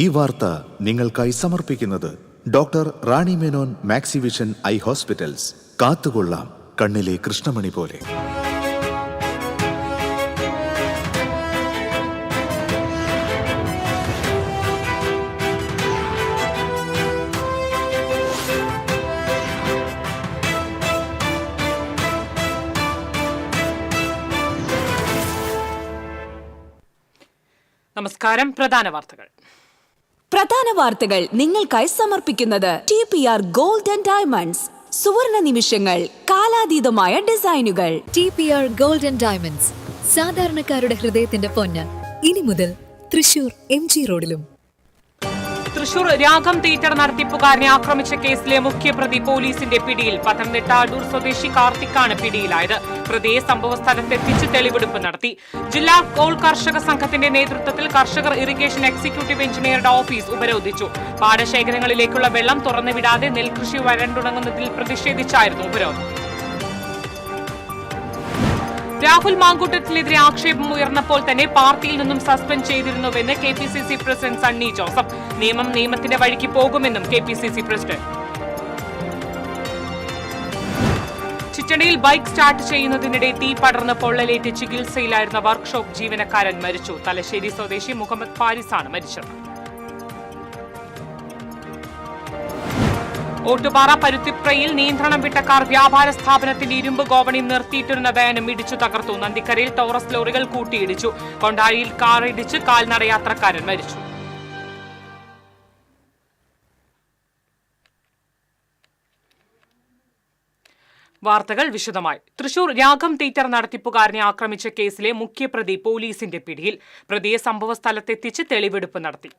ഈ വാർത്ത നിങ്ങൾക്കായി സമർപ്പിക്കുന്നത് doctor Rani Menon Maxivision I hospitals. കാത്തുകൊള്ളാം കണ്ണിലെ കൃഷ്ണമണി പോലെ. നമസ്കാരം. പ്രധാന വാർത്തകൾ നിങ്ങൾക്കായി സമർപ്പിക്കുന്നത് TPR ഗോൾഡ് ആൻഡ് ഡയമണ്ട്സ്. സുവർണ നിമിഷങ്ങൾ, കാലാതീതമായ ഡിസൈനുകൾ. TPR ഗോൾഡ് ആൻഡ് ഡയമണ്ട്സ്, സാധാരണക്കാരുടെ ഹൃദയത്തിന്റെ പൊന്ന്. ഇനി മുതൽ തൃശൂർ MG റോഡിലും. തൃശൂർ രാഗം തിയേറ്റർ നടത്തിപ്പുകാരനെ ആക്രമിച്ച കേസിലെ മുഖ്യപ്രതി പോലീസിന്റെ പിടിയിൽ. പത്തനംതിട്ട അടൂർ സ്വദേശി കാർത്തിക്കാണ് പിടിയിലായത്. പ്രതിയെ സംഭവ സ്ഥലത്തെത്തിച്ച് തെളിവെടുപ്പ് നടത്തി. ജില്ലാ കോൾ കർഷക സംഘത്തിന്റെ നേതൃത്വത്തിൽ കർഷകർ ഇറിഗേഷൻ എക്സിക്യൂട്ടീവ് എഞ്ചിനീയറുടെ ഓഫീസ് ഉപരോധിച്ചു. പാടശേഖരങ്ങളിലേക്കുള്ള വെള്ളം തുറന്നുവിടാതെ നെൽകൃഷി വരണ്ടുണങ്ങുന്നതിൽ പ്രതിഷേധിച്ചായിരുന്നു ഉപരോധം. രാഹുൽ മാങ്കൂട്ടത്തിനെതിരെ ആക്ഷേപം ഉയർന്നപ്പോൾ തന്നെ പാർട്ടിയിൽ നിന്നും സസ്പെൻഡ് ചെയ്തിരുന്നുവെന്ന് KPCC പ്രസിഡന്റ് സണ്ണി ജോസഫ്. നിയമം നിയമത്തിന്റെ വഴിക്ക് പോകുമെന്നും KPCC പ്രസിഡന്റ്. ചിറ്റടിയിൽ ബൈക്ക് സ്റ്റാർട്ട് ചെയ്യുന്നതിനിടെ തീ പടർന്ന് പൊള്ളലേറ്റ് ചികിത്സയിലായിരുന്ന വർക്ക്ഷോപ്പ് ജീവനക്കാരൻ മരിച്ചു. തലശ്ശേരി സ്വദേശി മുഹമ്മദ് ഫാരിസാണ് മരിച്ചത്. ഓട്ടുപാറ പരുത്തിപ്രയിൽ നിയന്ത്രണം വിട്ട കാർ വ്യാപാര സ്ഥാപനത്തിന്റെ ഇരുമ്പ് ഗോവണി നിർത്തിയിട്ടിരുന്ന വാനും ഇടിച്ചു തകർത്തു. നന്ദിക്കരയിൽ ടോറസ് ലോറികൾ കൂട്ടിയിടിച്ചു. കൊണ്ടാഴിയിൽ കാർ ഇടിച്ച് കാൽനടയാത്രക്കാരൻ മരിച്ചു. വാർത്തകൾ വിശദമായി. തൃശൂർ രാഗം തിയേറ്റർ നടത്തിപ്പുകാരനെ ആക്രമിച്ച കേസിലെ മുഖ്യപ്രതി പോലീസിന്റെ പിടിയിൽ. പ്രതിയെ സംഭവ സ്ഥലത്തെത്തിച്ച് തെളിവെടുപ്പ് നടത്തി.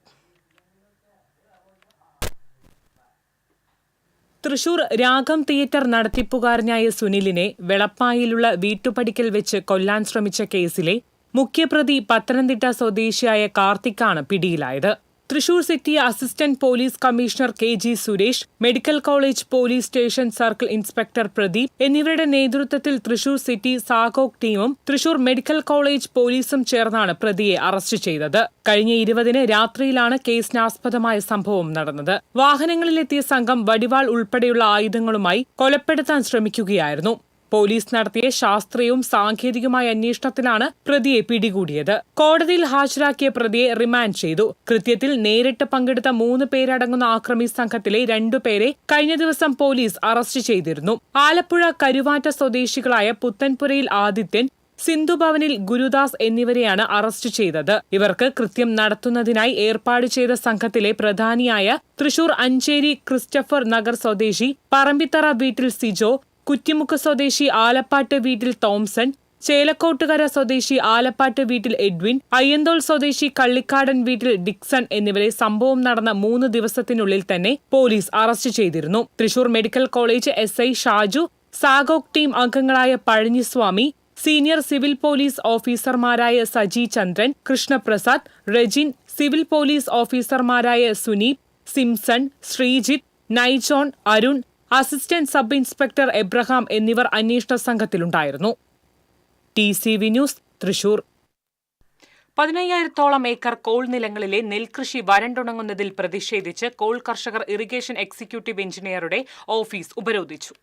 തൃശൂർ രാഗം തിയേറ്റർ നടത്തിപ്പുകാരനായ സുനിലിനെ വെളപ്പായിലുള്ള വീട്ടുപടിക്കൽ വെച്ച് കൊല്ലാൻ ശ്രമിച്ച കേസിലെ മുഖ്യപ്രതി പത്തനംതിട്ട സ്വദേശിയായ കാർത്തിക്കാണ് പിടിയിലായത്. Thrissur city assistant police commissioner KG Suresh, medical college police station circle inspector Pradeep എന്നിവരുടെ നേതൃത്വത്തിൽ തൃശൂർ സിറ്റി സാഗോക് ടീമും തൃശൂർ മെഡിക്കൽ കോളേജ് പോലീസും ചേർന്നാണ് പ്രതിയെ അറസ്റ്റ് ചെയ്തത്. കഴിഞ്ഞ 20-ന് രാത്രിയിലാണ് കേസിനാസ്പദമായ സംഭവം നടന്നത്. വാഹനങ്ങളിലെത്തിയ സംഘം വടിവാൾ ഉൾപ്പെടെയുള്ള ആയുധങ്ങളുമായി കൊലപ്പെടുത്താൻ ശ്രമിക്കുകയായിരുന്നു. പോലീസ് നടത്തിയ ശാസ്ത്രീയവും സാങ്കേതികമായ അന്വേഷണത്തിലാണ് പ്രതിയെ പിടികൂടിയത്. കോടതിയിൽ ഹാജരാക്കിയ പ്രതിയെ റിമാൻഡ് ചെയ്തു. കൃത്യത്തിൽ നേരിട്ട് പങ്കെടുത്ത 3 പേരടങ്ങുന്ന ആക്രമി സംഘത്തിലെ 2 പേരെ കഴിഞ്ഞ ദിവസം പോലീസ് അറസ്റ്റ് ചെയ്തിരുന്നു. ആലപ്പുഴ കരുവാറ്റ സ്വദേശികളായ പുത്തൻപുരയിൽ ആദിത്യൻ, സിന്ധുഭവനിൽ ഗുരുദാസ് എന്നിവരെയാണ് അറസ്റ്റ് ചെയ്തത്. ഇവർക്ക് കൃത്യം നടത്തുന്നതിനായി ഏർപ്പാട് ചെയ്ത സംഘത്തിലെ പ്രധാനിയായ തൃശൂർ അഞ്ചേരി ക്രിസ്റ്റഫർ നഗർ സ്വദേശി പറമ്പിത്തറ വീട്ടിൽ സിജോ, കുറ്റിമുക്ക് സ്വദേശി ആലപ്പാട്ട് വീട്ടിൽ തോംസൺ, ചേലക്കോട്ടുകര സ്വദേശി ആലപ്പാട്ട് വീട്ടിൽ എഡ്വിൻ, അയ്യന്തോൾ സ്വദേശി കള്ളിക്കാടൻ വീട്ടിൽ ഡിക്സൺ എന്നിവരെ സംഭവം നടന്ന 3 ദിവസത്തിനുള്ളിൽ തന്നെ പോലീസ് അറസ്റ്റ് ചെയ്തിരുന്നു. Thrissur medical college SI Shaju, SAGOC team അംഗങ്ങളായ പഴനിസ്വാമി, സീനിയർ സിവിൽ പോലീസ് ഓഫീസർമാരായ സജി ചന്ദ്രൻ, കൃഷ്ണപ്രസാദ്, റെജിൻ, സിവിൽ പോലീസ് ഓഫീസർമാരായ Suneep, Simson, Sreejith, Naijon, Arun, assistant sub inspector Abraham എന്നിവർ അന്വേഷണ സംഘത്തിലുണ്ടായിരുന്നു. TCV news, Thrissur. 15,000-ഓളം ഏക്കർ കോൾ നിലങ്ങളിലെ നെൽകൃഷി വരണ്ടുണങ്ങുന്നതിൽ പ്രതിഷേധിച്ച് കോൾ കർഷകർ ഇറിഗേഷൻ എക്സിക്യൂട്ടീവ് എഞ്ചിനീയറുടെ ഓഫീസ് ഉപരോധിച്ചു.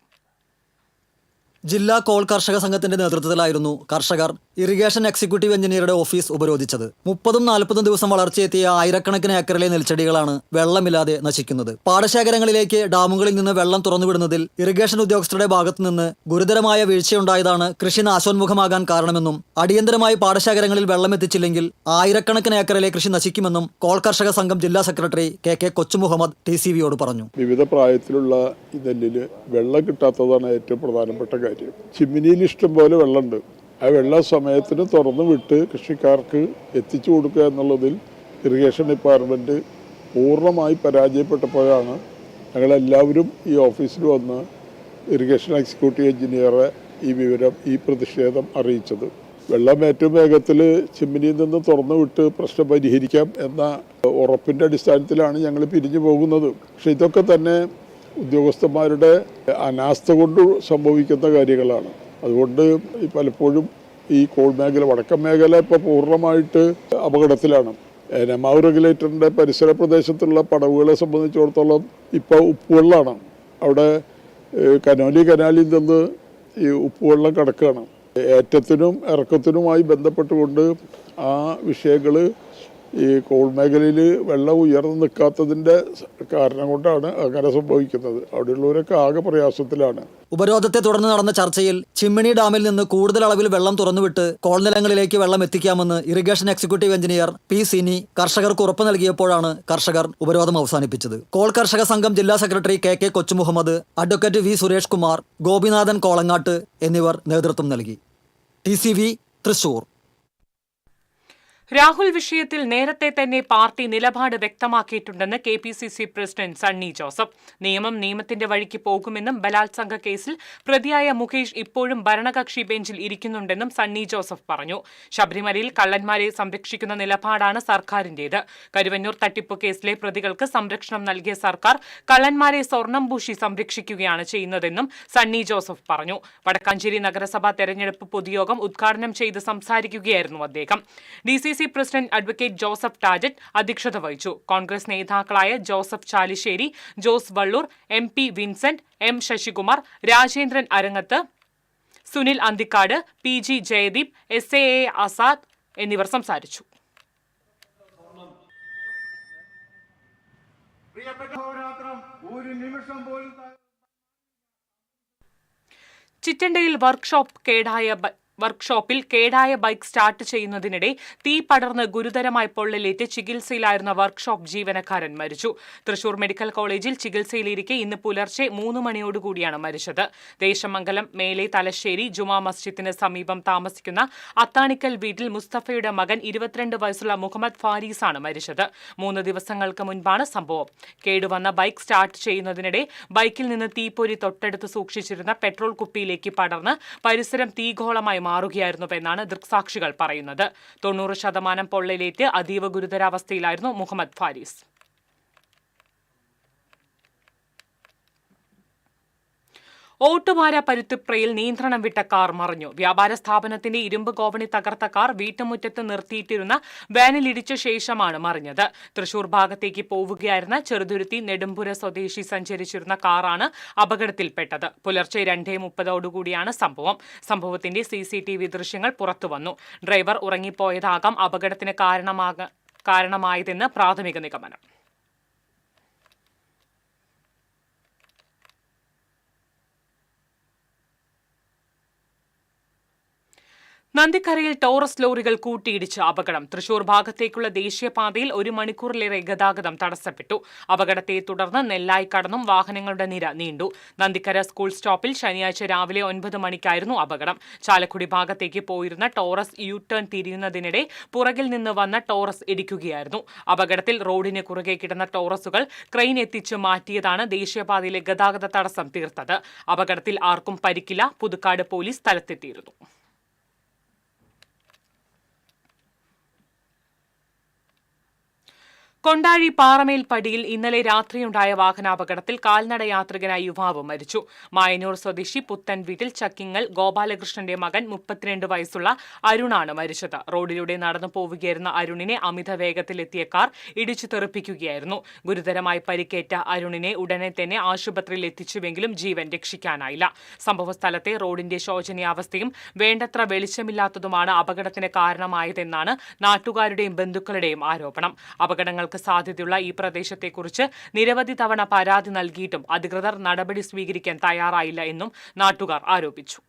ജില്ലാ കോൾ കർഷക സംഘത്തിന്റെ നേതൃത്വത്തിലായിരുന്നു കർഷകർ ഇറിഗേഷൻ എക്സിക്യൂട്ടീവ് എഞ്ചിനീയറുടെ ഓഫീസ് ഉപരോധിച്ചത്. 30-40 ദിവസം വളർച്ചയെത്തിയ ആയിരക്കണക്കിന് ഏക്കറിലെ നെൽച്ചെടികളാണ് വെള്ളമില്ലാതെ നശിക്കുന്നത്. പാടശേഖരങ്ങളിലേക്ക് ഡാമുകളിൽ നിന്ന് വെള്ളം തുറന്നുവിടുന്നതിൽ ഇറിഗേഷൻ ഉദ്യോഗസ്ഥരുടെ ഭാഗത്തുനിന്ന് ഗുരുതരമായ വീഴ്ചയുണ്ടായതാണ് കൃഷി നാശോന്മുഖമാകാൻ കാരണമെന്നും അടിയന്തരമായി പാടശേഖരങ്ങളിൽ വെള്ളം എത്തിച്ചില്ലെങ്കിൽ ആയിരക്കണക്കിന് ഏക്കറിലെ കൃഷി നശിക്കുമെന്നും കോൾ കർഷക സംഘം ജില്ലാ സെക്രട്ടറി KK കൊച്ചുമുഹമ്മദ് TCVയോട് പറഞ്ഞു. വിവിധ പ്രായത്തിലുള്ള ഈ നെല്ലിന് വെള്ളം കിട്ടാത്തതാണ് ഏറ്റവും പ്രധാനപ്പെട്ട കാര്യം. ചിമ്മിനിയിൽ ഇഷ്ടം പോലെ വെള്ളമുണ്ട്. ആ വെള്ളം സമയത്തിന് തുറന്നു വിട്ട് കൃഷിക്കാർക്ക് എത്തിച്ചു കൊടുക്കുക എന്നുള്ളതിൽ ഇറിഗേഷൻ ഡിപ്പാർട്ട്മെൻറ്റ് പൂർണ്ണമായി പരാജയപ്പെട്ടപ്പോഴാണ് ഞങ്ങളെല്ലാവരും ഈ ഓഫീസിൽ വന്ന് ഇറിഗേഷൻ എക്സിക്യൂട്ടീവ് എഞ്ചിനീയറെ ഈ വിവരം, ഈ പ്രതിഷേധം അറിയിച്ചത്. വെള്ളം ഏറ്റവും വേഗത്തിൽ ചിമ്മിനിയിൽ നിന്ന് തുറന്നു വിട്ട് പ്രശ്നം പരിഹരിക്കാം എന്ന ഉറപ്പിൻ്റെ അടിസ്ഥാനത്തിലാണ് ഞങ്ങൾ പിരിഞ്ഞു പോകുന്നത്. പക്ഷെ ഇതൊക്കെ തന്നെ ഉദ്യോഗസ്ഥന്മാരുടെ അനാസ്ഥ കൊണ്ട് സംഭവിക്കുന്ന കാര്യങ്ങളാണ്. അതുകൊണ്ട് പലപ്പോഴും ഈ കോൾ മേഖല, വടക്കൻ മേഖല ഇപ്പോൾ പൂർണ്ണമായിട്ട് അപകടത്തിലാണ്. നെമാവ് റെഗുലേറ്ററിൻ്റെ പരിസര പ്രദേശത്തുള്ള പടവുകളെ സംബന്ധിച്ചിടത്തോളം ഇപ്പോൾ ഉപ്പുവെള്ളമാണ്. അവിടെ കനോലി കനാലിൽ നിന്ന് ഈ ഉപ്പുവെള്ളം കിടക്കുകയാണ്. ഏറ്റത്തിനും ഇറക്കത്തിനുമായി ബന്ധപ്പെട്ടുകൊണ്ട് ആ വിഷയങ്ങൾ ഈ കോൾ മേഖലയിൽ വെള്ളം ഉയർന്നു നിൽക്കാത്തതിൻ്റെ കാരണം കൊണ്ടാണ് അങ്ങനെ സംഭവിക്കുന്നത്. അവിടെയുള്ളവരൊക്കെ ആകെ പ്രയാസത്തിലാണ്. ഉപരോധത്തെ തുടർന്ന് നടന്ന ചർച്ചയിൽ ചിമ്മിണി ഡാമിൽ നിന്ന് കൂടുതൽ അളവിൽ വെള്ളം തുറന്നുവിട്ട് കോൾനിലങ്ങളിലേക്ക് വെള്ളം എത്തിക്കാമെന്ന് irrigation executive engineer P Sini കർഷകർക്ക് ഉറപ്പ് നൽകിയപ്പോഴാണ് കർഷകർ ഉപരോധം അവസാനിപ്പിച്ചത്. കോൾ കർഷക സംഘം ജില്ലാ secretary K Kochumuhammad, advocate V Suresh Kumar, Gopinathan Kolangattu എന്നിവർ നേതൃത്വം നൽകി. TCV തൃശൂർ. രാഹുൽ വിഷയത്തിൽ നേരത്തെ തന്നെ പാർട്ടി നിലപാട് വ്യക്തമാക്കിയിട്ടുണ്ടെന്ന് KPCC പ്രസിഡന്റ് സണ്ണി ജോസഫ്. നിയമം നിയമത്തിന്റെ വഴിക്ക് പോകുമെന്നും ബലാത്സംഗ കേസിൽ പ്രതിയായ മുകേഷ് ഇപ്പോഴും ഭരണകക്ഷി ബെഞ്ചിൽ ഇരിക്കുന്നുണ്ടെന്നും സണ്ണി ജോസഫ് പറഞ്ഞു. ശബരിമലയിൽ കള്ളന്മാരെ സംരക്ഷിക്കുന്ന നിലപാടാണ് സർക്കാരിന്റേത്. കരുവന്നൂർ തട്ടിപ്പ് കേസിലെ പ്രതികൾക്ക് സംരക്ഷണം നൽകിയ സർക്കാർ കള്ളന്മാരെ സ്വർണം പൂശി സംരക്ഷിക്കുകയാണ് ചെയ്യുന്നതെന്നും സണ്ണി ജോസഫ് പറഞ്ഞു. വടക്കാഞ്ചേരി നഗരസഭാ തെരഞ്ഞെടുപ്പ് പൊതുയോഗം ഉദ്ഘാടനം ചെയ്ത് സംസാരിക്കുകയായിരുന്നു അദ്ദേഹം. DCC president advocate Joseph Tajet അധ്യക്ഷത വഹിച്ചു. കോൺഗ്രസ് നേതാക്കളായ Joseph Chalissery, Jose Valloor, MP Vincent, M Sasikumar, Rajendran Arangath, Sunil Anthikad, PG Jayadeep, SAA Azad എന്നിവർ സംസാരിച്ചു. ചിറ്റണ്ടയിൽ വർക്ക്ഷോപ്പിൽ കേടായ ബൈക്ക് സ്റ്റാർട്ട് ചെയ്യുന്നതിനിടെ തീ പടർന്ന് ഗുരുതരമായി പൊള്ളലേറ്റ് ചികിത്സയിലായിരുന്ന വർക്ക്ഷോപ്പ് ജീവനക്കാരൻ മരിച്ചു. തൃശൂർ മെഡിക്കൽ കോളേജിൽ ചികിത്സയിലിരിക്കെ ഇന്ന് പുലർച്ചെ 3 മണിയോടുകൂടിയാണ് മരിച്ചത്. ദേശമംഗലം മേലെ തലശ്ശേരി ജുമാ മസ്ജിദിന് സമീപം താമസിക്കുന്ന അത്താണിക്കൽ വീട്ടിൽ മുസ്തഫയുടെ മകൻ 22 വയസ്സുള്ള മുഹമ്മദ് ഫാരീസാണ് മരിച്ചത്. 3 ദിവസങ്ങൾക്ക് മുൻപാണ് സംഭവം. കേടുവന്ന ബൈക്ക് സ്റ്റാർട്ട് ചെയ്യുന്നതിനിടെ ബൈക്കിൽ നിന്ന് തീപ്പൊരി തൊട്ടടുത്ത് സൂക്ഷിച്ചിരുന്ന പെട്രോൾ കുപ്പിയിലേക്ക് പടർന്ന് പരിസരം തീഗോളമായി മാറുകയായിരുന്നുവെന്നാണ് ദൃക്സാക്ഷികൾ പറയുന്നത്. 90% പൊള്ളലേറ്റ് അതീവ ഗുരുതരാവസ്ഥയിലായിരുന്നു മുഹമ്മദ് ഫാരീസ്. ഓട്ടുപാറ പരുത്തിപ്രയിൽ നിയന്ത്രണം വിട്ട കാർ മറിഞ്ഞു. വ്യാപാര സ്ഥാപനത്തിന്റെ ഇരുമ്പ് കോവണി തകർത്ത കാർ വീട്ടുമുറ്റത്ത് നിർത്തിയിട്ടിരുന്ന വാനിലിടിച്ച ശേഷമാണ് മറിഞ്ഞത്. തൃശൂർ ഭാഗത്തേക്ക് പോവുകയായിരുന്ന ചെറുതുരുത്തി നെടുമ്പുര സ്വദേശി സഞ്ചരിച്ചിരുന്ന കാറാണ് അപകടത്തിൽപ്പെട്ടത്. പുലർച്ചെ 2:30 സംഭവം. സംഭവത്തിന്റെ CCTV ദൃശ്യങ്ങൾ പുറത്തുവന്നു. ഡ്രൈവർ ഉറങ്ങിപ്പോയതാകാം അപകടത്തിന് കാരണമായതെന്ന് പ്രാഥമിക നിഗമനം. നന്ദിക്കരയിൽ ടോറസ് ലോറികൾ കൂട്ടിയിടിച്ച് അപകടം. തൃശൂർ ഭാഗത്തേക്കുള്ള ദേശീയപാതയിൽ 1 മണിക്കൂറിലേറെ ഗതാഗതം തടസ്സപ്പെട്ടു. അപകടത്തെ തുടർന്ന് നെല്ലായി കടന്നും വാഹനങ്ങളുടെ നിര നീണ്ടു. നന്ദിക്കര സ്കൂൾ സ്റ്റോപ്പിൽ ശനിയാഴ്ച രാവിലെ 9 മണിക്കായിരുന്നു അപകടം. ചാലക്കുടി ഭാഗത്തേക്ക് പോയിരുന്ന ടോറസ് U-ടേൺ തിരിയുന്നതിനിടെ പുറകിൽ നിന്ന് വന്ന ടോറസ് ഇടിക്കുകയായിരുന്നു. അപകടത്തിൽ റോഡിന് കുറുകെ കിടന്ന ടോറസുകൾ ക്രെയിൻ എത്തിച്ച് മാറ്റിയതാണ് ദേശീയപാതയിലെ ഗതാഗത തടസ്സം തീർത്തത്. അപകടത്തിൽ ആർക്കും പരിക്കില്ല. പുതുക്കാട് പോലീസ് സ്ഥലത്തെത്തിയിരുന്നു. കൊണ്ടാഴി പാറമേൽപ്പടിയിൽ ഇന്നലെ രാത്രിയുണ്ടായ വാഹനാപകടത്തിൽ കാൽനട യാത്രികനായ യുവാവ് മരിച്ചു. മായന്നൂർ സ്വദേശി പുത്തൻ വീട്ടിൽ ചക്കിങ്ങൽ ഗോപാലകൃഷ്ണന്റെ മകൻ 32 വയസ്സുള്ള അരുണാണ് മരിച്ചത്. റോഡിലൂടെ നടന്നു പോവുകയായിരുന്ന അരുണിനെ അമിത വേഗത്തിലെത്തിയ കാർ ഇടിച്ചു തെറിപ്പിക്കുകയായിരുന്നു. ഗുരുതരമായി പരിക്കേറ്റ അരുണിനെ ഉടനെ തന്നെ ആശുപത്രിയിൽ എത്തിച്ചുവെങ്കിലും ജീവൻ രക്ഷിക്കാനായില്ല. സംഭവസ്ഥലത്തെ റോഡിന്റെ ശോചനീയാവസ്ഥയും വേണ്ടത്ര വെളിച്ചമില്ലാത്തതുമാണ് അപകടത്തിന് കാരണമായതെന്നാണ് നാട്ടുകാരുടെയും ബന്ധുക്കളുടെയും ആരോപണം. അപകടങ്ങൾക്ക് സാധ്യതയുള്ള ഈ പ്രദേശത്തെക്കുറിച്ച് നിരവധി തവണ പരാതി നൽകിയിട്ടും അധികൃതർ നടപടി സ്വീകരിക്കാൻ തയ്യാറായില്ല എന്നും നാട്ടുകാർ ആരോപിച്ചു.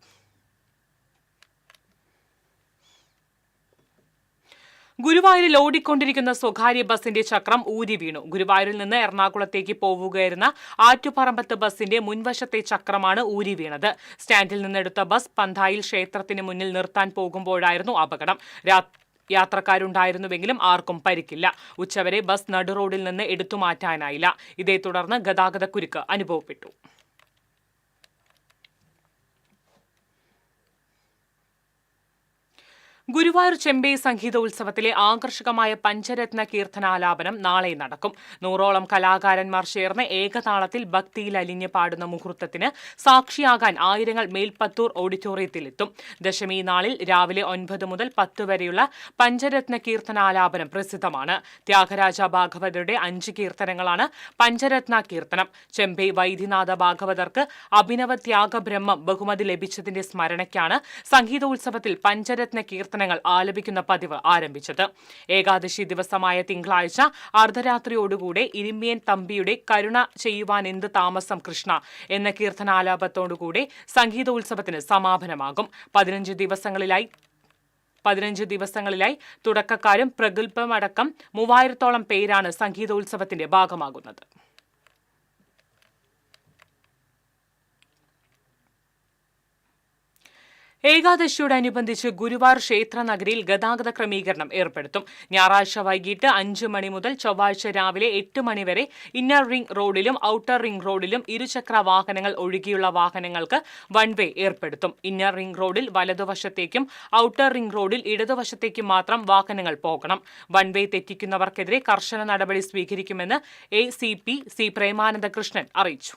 ഗുരുവായൂരിൽ ഓടിക്കൊണ്ടിരിക്കുന്ന സ്വകാര്യ ബസിന്റെ ചക്രം ഊരി വീണു. ഗുരുവായൂരിൽ നിന്ന് എറണാകുളത്തേക്ക് പോവുകയായിരുന്ന ആറ്റുപറമ്പത്ത് ബസിന്റെ മുൻവശത്തെ ചക്രമാണ് ഊരി വീണത്. സ്റ്റാൻഡിൽ നിന്നെടുത്ത ബസ് പന്തായിൽ ക്ഷേത്രത്തിന് മുന്നിൽ നിർത്താൻ പോകുമ്പോഴായിരുന്നു അപകടം. യാത്രക്കാരുണ്ടായിരുന്നുവെങ്കിലും ആർക്കും പരിക്കില്ല. ഉച്ചവരെ ബസ് നടുറോഡിൽ നിന്ന് എടുത്തുമാറ്റാനായില്ല. ഇതേ തുടർന്ന് ഗതാഗതക്കുരുക്ക് അനുഭവപ്പെട്ടു. ഗുരുവായൂർ ചെമ്പൈ സംഗീതോത്സവത്തിലെ ആകർഷകമായ പഞ്ചരത്ന കീർത്തനാലാപനം നാളെ നടക്കും. 100ഓളം കലാകാരന്മാർ ചേർന്ന് ഏകതാളത്തിൽ ഭക്തിയിൽ അലിഞ്ഞ് പാടുന്ന മുഹൂർത്തത്തിന് സാക്ഷിയാകാൻ ആയിരങ്ങൾ മേൽപ്പത്തൂർ ഓഡിറ്റോറിയത്തിലെത്തും. ദശമി നാളിൽ രാവിലെ 9 മുതൽ 10 വരെയുള്ള പഞ്ചരത്ന കീർത്തനാലാപനം പ്രസിദ്ധമാണ്. ത്യാഗരാജ ഭാഗവതരുടെ 5 കീർത്തനങ്ങളാണ് പഞ്ചരത്ന കീർത്തനം. ചെമ്പൈ വൈദ്യനാഥ ഭാഗവതർക്ക് അഭിനവ ത്യാഗബ്രഹ്മം ബഹുമതി ലഭിച്ചതിന്റെ സ്മരണയ്ക്കാണ് സംഗീതോത്സവത്തിൽ പഞ്ചരത്ന കീർത്തനങ്ങൾ ആലപിക്കുന്ന പതിവ് ആരംഭിച്ചത്. ഏകാദശി ദിവസമായ തിങ്കളാഴ്ച അർദ്ധരാത്രിയോടുകൂടെ ഇരിമ്പിയൻ തമ്പിയുടെ കരുണ ചെയ്യുവാൻ എന്ത് താമസം കൃഷ്ണ എന്ന കീർത്തനാലാപത്തോടുകൂടെ സംഗീതോത്സവത്തിന് സമാപനമാകും. 15 ദിവസങ്ങളിലായി തുടക്കക്കാരും പ്രഗത്ഭമടക്കം 3000ഓളം പേരാണ് സംഗീതോത്സവത്തിന്റെ ഭാഗമാകുന്നത്. ഏകാദശിയോടനുബന്ധിച്ച് ഗുരുവായൂർ ക്ഷേത്ര നഗരിയിൽ ഗതാഗത ക്രമീകരണം ഏർപ്പെടുത്തും. ഞായറാഴ്ച വൈകിട്ട് 5 മണി മുതൽ ചൊവ്വാഴ്ച രാവിലെ 8 മണി വരെ ഇന്നർ റിംഗ് റോഡിലും ഔട്ടർ റിംഗ് റോഡിലും ഇരുചക്ര വാഹനങ്ങൾ ഒഴികെയുള്ള വാഹനങ്ങൾക്ക് വൺ വേ ഏർപ്പെടുത്തും. ഇന്നർ റിംഗ് റോഡിൽ വലതുവശത്തേക്കും ഔട്ടർ റിംഗ് റോഡിൽ ഇടതുവശത്തേക്കും മാത്രം വാഹനങ്ങൾ പോകണം. വൺ വേ തെറ്റിക്കുന്നവർക്കെതിരെ കർശന നടപടി സ്വീകരിക്കുമെന്ന് ACP C പ്രേമാനന്ദ കൃഷ്ണൻ അറിയിച്ചു.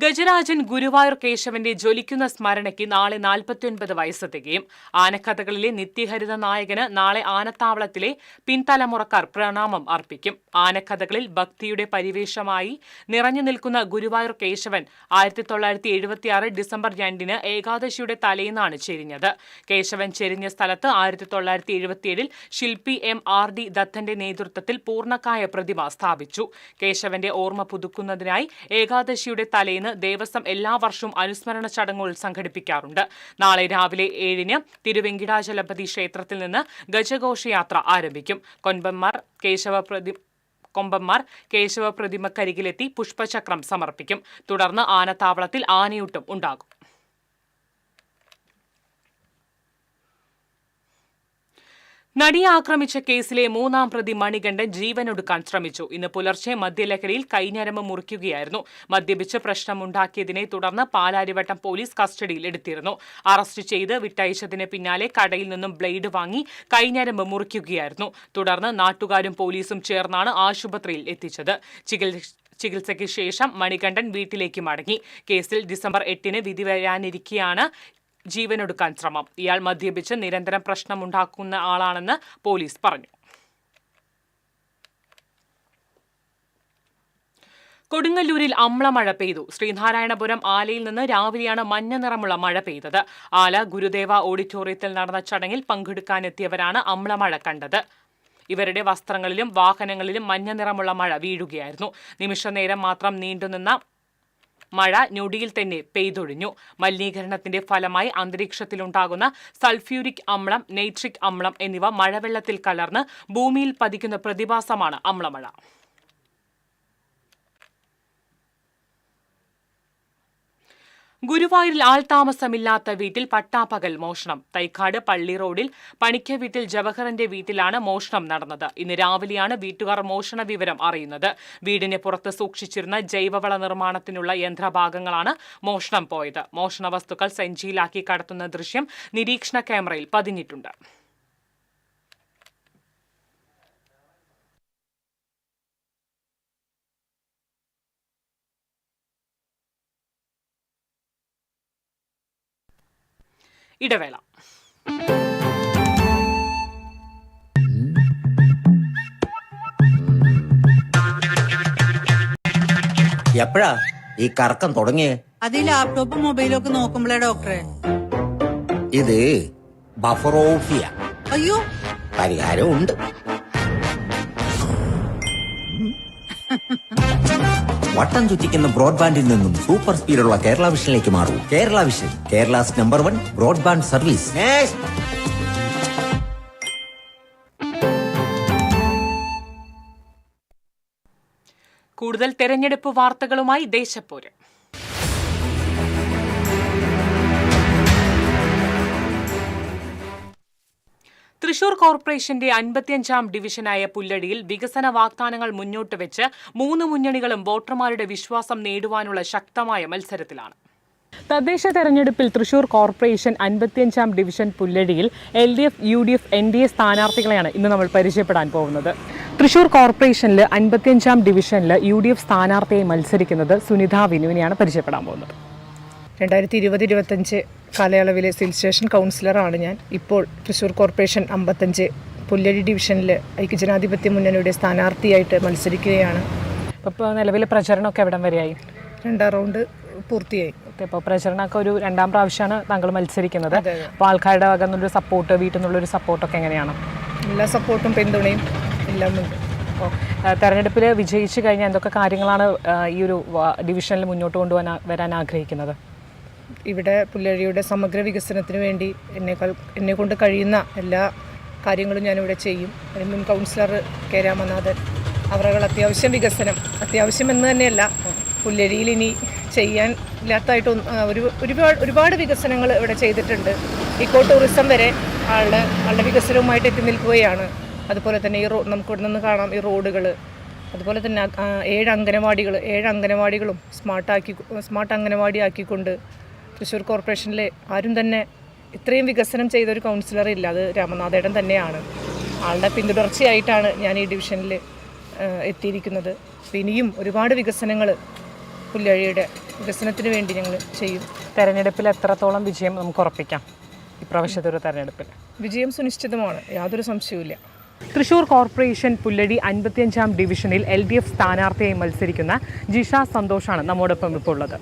ഗജരാജൻ ഗുരുവായൂർ കേശവന്റെ ജ്വലിക്കുന്ന സ്മരണയ്ക്ക് നാളെ 49 വയസ്സ് തികയും. ആനക്കഥകളിലെ നിത്യഹരിത നായകന് നാളെ ആനത്താവളത്തിലെ പിൻതലമുറക്കാർ പ്രണാമം അർപ്പിക്കും. ആനക്കഥകളിൽ ഭക്തിയുടെ പരിവേഷമായി നിറഞ്ഞു നിൽക്കുന്ന ഗുരുവായൂർ കേശവൻ 1976 ഡിസംബർ 2 ഏകാദശിയുടെ തലേന്നാണ് ചെരിഞ്ഞത്. കേശവൻ ചെരിഞ്ഞ സ്ഥലത്ത് 1977 ശില്പി MRD ദത്തന്റെ നേതൃത്വത്തിൽ പൂർണ്ണകായ പ്രതിമ സ്ഥാപിച്ചു. കേശവന്റെ ഓർമ്മ പുതുക്കുന്നതിനായി ഏകാദശിയുടെ തലേന്ന് ദേവസ്വം എല്ലാ വർഷവും അനുസ്മരണ ചടങ്ങുകൾ സംഘടിപ്പിക്കാറുണ്ട്. നാളെ രാവിലെ 7 തിരുവെങ്കിടാചലപതി ക്ഷേത്രത്തിൽ നിന്ന് ഗജഘോഷയാത്ര ആരംഭിക്കും. കൊമ്പന്മാർ കേശവ പ്രതിമക്കരികിലെത്തി പുഷ്പചക്രം സമർപ്പിക്കും. തുടർന്ന് ആനത്താവളത്തിൽ ആനയൂട്ടും ഉണ്ടാകും. നടിയെ ആക്രമിച്ച കേസിലെ 3ാം പ്രതി മണികണ്ഠൻ ജീവനൊടുക്കാൻ ശ്രമിച്ചു. ഇന്ന് പുലർച്ചെ മദ്യലഹരിയിൽ കൈഞ്ഞരമ്പ് മുറിക്കുകയായിരുന്നു. മദ്യപിച്ച് പ്രശ്നമുണ്ടാക്കിയതിനെ തുടർന്ന് പാലാരിവട്ടം പോലീസ് കസ്റ്റഡിയിൽ എടുത്തിരുന്നു. അറസ്റ്റ് ചെയ്ത് വിട്ടയച്ചതിന് പിന്നാലെ കടയിൽ നിന്നും ബ്ലേഡ് വാങ്ങി കൈഞ്ഞരമ്പ് മുറിക്കുകയായിരുന്നു. തുടർന്ന് നാട്ടുകാരും പോലീസും ചേർന്നാണ് ആശുപത്രിയിൽ എത്തിച്ചത്. ചികിത്സയ്ക്ക് ശേഷം മണികണ്ഠൻ വീട്ടിലേക്ക് മടങ്ങി. കേസിൽ ഡിസംബർ 8 വിധി വരാനിരിക്കെയാണ് ജീവനൊടുക്കാൻ ശ്രമം. ഇയാൾ മദ്യപിച്ച് നിരന്തരം പ്രശ്നമുണ്ടാക്കുന്ന ആളാണെന്ന് പോലീസ് പറഞ്ഞു. കൊടുങ്ങല്ലൂരിൽ അമ്ലമഴ പെയ്തു. ശ്രീനാരായണപുരം ആലയിൽ നിന്ന് രാവിലെയാണ് മഞ്ഞ നിറമുള്ള മഴ പെയ്തത്. ആല ഗുരുദേവ ഓഡിറ്റോറിയത്തിൽ നടന്ന ചടങ്ങിൽ പങ്കെടുക്കാനെത്തിയവരാണ് അമ്ലമഴ കണ്ടത്. ഇവരുടെ വസ്ത്രങ്ങളിലും വാഹനങ്ങളിലും മഞ്ഞ നിറമുള്ള മഴ വീഴുകയായിരുന്നു. നിമിഷനേരം മാത്രം നീണ്ടുനിന്ന മഴ ഞൊടിയിൽ തന്നെ പെയ്തൊഴിഞ്ഞു. മലിനീകരണത്തിന്റെ ഫലമായി അന്തരീക്ഷത്തിലുണ്ടാകുന്ന സൾഫ്യൂരിക് അമ്ലം, നൈട്രിക് അമ്ലം എന്നിവ മഴവെള്ളത്തിൽ കലർന്ന് ഭൂമിയിൽ പതിക്കുന്ന പ്രതിഭാസമാണ് അമ്ലമഴ. ഗുരുവായൂരിൽ ആൾതാമസമില്ലാത്ത വീട്ടിൽ പട്ടാപ്പകൽ മോഷണം. തൈക്കാട് പള്ളി റോഡിൽ പണിക്ക വീട്ടിൽ ജവഹറിന്റെ വീട്ടിലാണ് മോഷണം നടന്നത്. ഇന്ന് രാവിലെയാണ് വീട്ടുകാർ മോഷണ വിവരം അറിയുന്നത്. വീടിന് പുറത്ത് സൂക്ഷിച്ചിരുന്ന ജൈവവള നിർമ്മാണത്തിനുള്ള യന്ത്രഭാഗങ്ങളാണ് മോഷണം പോയത്. മോഷണ വസ്തുക്കൾ സഞ്ചിയിലാക്കി കടത്തുന്ന ദൃശ്യം നിരീക്ഷണ ക്യാമറയിൽ പതിഞ്ഞിട്ടുണ്ട്. ഇടവേള. എപ്പോഴാ ഈ കറക്കം തുടങ്ങിയേ? അത് ഈ ലാപ്ടോപ്പും മൊബൈലും ഒക്കെ നോക്കുമ്പോഴേ ഡോക്ടറെ. ഇത് ബഫറോഫിയ. അയ്യോ, പരിഹാരം ഉണ്ട്. വട്ടം ചുറ്റിക്കുന്ന ബ്രോഡ്ബാൻഡിൽ നിന്നും സൂപ്പർ സ്പീഡുള്ള കേരള വിഷനിലേക്ക് മാറൂ. Kerala vision, Kerala's number 1 broadband service. കൂടുതൽ തെരഞ്ഞെടുപ്പ് വാർത്തകളുമായി ദേശപ്പോര്. തൃശൂർ കോർപ്പറേഷന്റെ 55ാം ഡിവിഷനായ പുല്ലടിയിൽ വികസന വാഗ്ദാനങ്ങൾ മുന്നോട്ട് വെച്ച് 3 മുന്നണികളും വോട്ടർമാരുടെ വിശ്വാസം നേടുവാനുള്ള ശക്തമായ മത്സരത്തിലാണ്. തദ്ദേശ തെരഞ്ഞെടുപ്പിൽ തൃശൂർ കോർപ്പറേഷൻ 55-ാം ഡിവിഷൻ പുല്ലഴിയിൽ LDF, UDF, NDA സ്ഥാനാർത്ഥികളെയാണ് ഇന്ന് നമ്മൾ പരിചയപ്പെടാൻ പോകുന്നത്. തൃശൂർ കോർപ്പറേഷനിൽ 55-ാം ഡിവിഷനിൽ UDF സ്ഥാനാർത്ഥിയായി മത്സരിക്കുന്നത് സുനിത വിനുവിനെയാണ് പരിചയപ്പെടാൻ പോകുന്നത്. 2020-25 കാലയളവിലെ സിവിൽ സ്റ്റേഷൻ കൗൺസിലറാണ് ഞാൻ. ഇപ്പോൾ തൃശൂർ കോർപ്പറേഷൻ 55 പുല്ലഴി ഡിവിഷനിൽ ഐക്യജനാധിപത്യ മുന്നണിയുടെ സ്ഥാനാർത്ഥിയായിട്ട് മത്സരിക്കുകയാണ്. ഇപ്പോൾ നിലവിലെ പ്രചരണമൊക്കെ എവിടം വരെയായി? 2ാം റൗണ്ട് പൂർത്തിയായി. ഓക്കെ, ഇപ്പോൾ പ്രചരണമൊക്കെ ഒരു 2ാം പ്രാവശ്യമാണ് താങ്കൾ മത്സരിക്കുന്നത്. അപ്പോൾ ആൾക്കാരുടെ വക നിന്നുള്ളൊരു സപ്പോർട്ട്, വീട്ടിൽ നിന്നുള്ളൊരു സപ്പോർട്ടൊക്കെ എങ്ങനെയാണ്? എല്ലാ സപ്പോർട്ടും പിന്തുണയും എല്ലാം ഉണ്ട്. അപ്പോൾ തെരഞ്ഞെടുപ്പിൽ വിജയിച്ചു കഴിഞ്ഞാൽ എന്തൊക്കെ കാര്യങ്ങളാണ് ഈ ഒരു ഡിവിഷനിൽ മുന്നോട്ട് വരാൻ ആഗ്രഹിക്കുന്നത്? ഇവിടെ പുല്ലഴിയുടെ സമഗ്ര വികസനത്തിന് വേണ്ടി എന്നെ കൊണ്ട് കഴിയുന്ന എല്ലാ കാര്യങ്ങളും ഞാനിവിടെ ചെയ്യും. മുൻ കൗൺസിലർ കെ രാമനാഥൻ അവരുടെ അത്യാവശ്യം എന്ന് തന്നെയല്ല, പുല്ലഴിയിൽ ഇനി ചെയ്യാൻ ഇല്ലാത്തതായിട്ട് ഒരുപാട് വികസനങ്ങൾ ഇവിടെ ചെയ്തിട്ടുണ്ട്. ഇക്കോ ടൂറിസം വരെ ആളുടെ വികസനവുമായിട്ട് എത്തി നിൽക്കുകയാണ്. അതുപോലെ തന്നെ നമുക്ക് ഇവിടെ നിന്ന് കാണാം ഈ റോഡുകൾ. അതുപോലെ തന്നെ 7 അംഗനവാടികളും സ്മാർട്ട് അംഗനവാടി ആക്കിക്കൊണ്ട് തൃശ്ശൂർ കോർപ്പറേഷനിലെ ആരും തന്നെ ഇത്രയും വികസനം ചെയ്ത ഒരു കൗൺസിലർ ഇല്ല. അത് രാമനാഥേടൻ തന്നെയാണ്. ആളുടെ പിന്തുടർച്ചയായിട്ടാണ് ഞാൻ ഈ ഡിവിഷനിൽ എത്തിയിരിക്കുന്നത്. അപ്പോൾ ഇനിയും ഒരുപാട് വികസനങ്ങൾ പുല്ലഴിയുടെ വികസനത്തിന് വേണ്ടി ഞങ്ങൾ ചെയ്യും. തെരഞ്ഞെടുപ്പിൽ എത്രത്തോളം വിജയം നമുക്ക് ഉറപ്പിക്കാം? ഇപ്രാവശ്യത്തെ ഒരു തെരഞ്ഞെടുപ്പിൽ വിജയം സുനിശ്ചിതമാണ്, യാതൊരു സംശയവുമില്ല. തൃശൂർ കോർപ്പറേഷൻ പുല്ലഴി 55-ാം ഡിവിഷനിൽ LDF സ്ഥാനാർത്ഥിയായി മത്സരിക്കുന്ന ജിഷ സന്തോഷാണ് നമ്മോടൊപ്പം ഇപ്പോൾ ഉള്ളത്.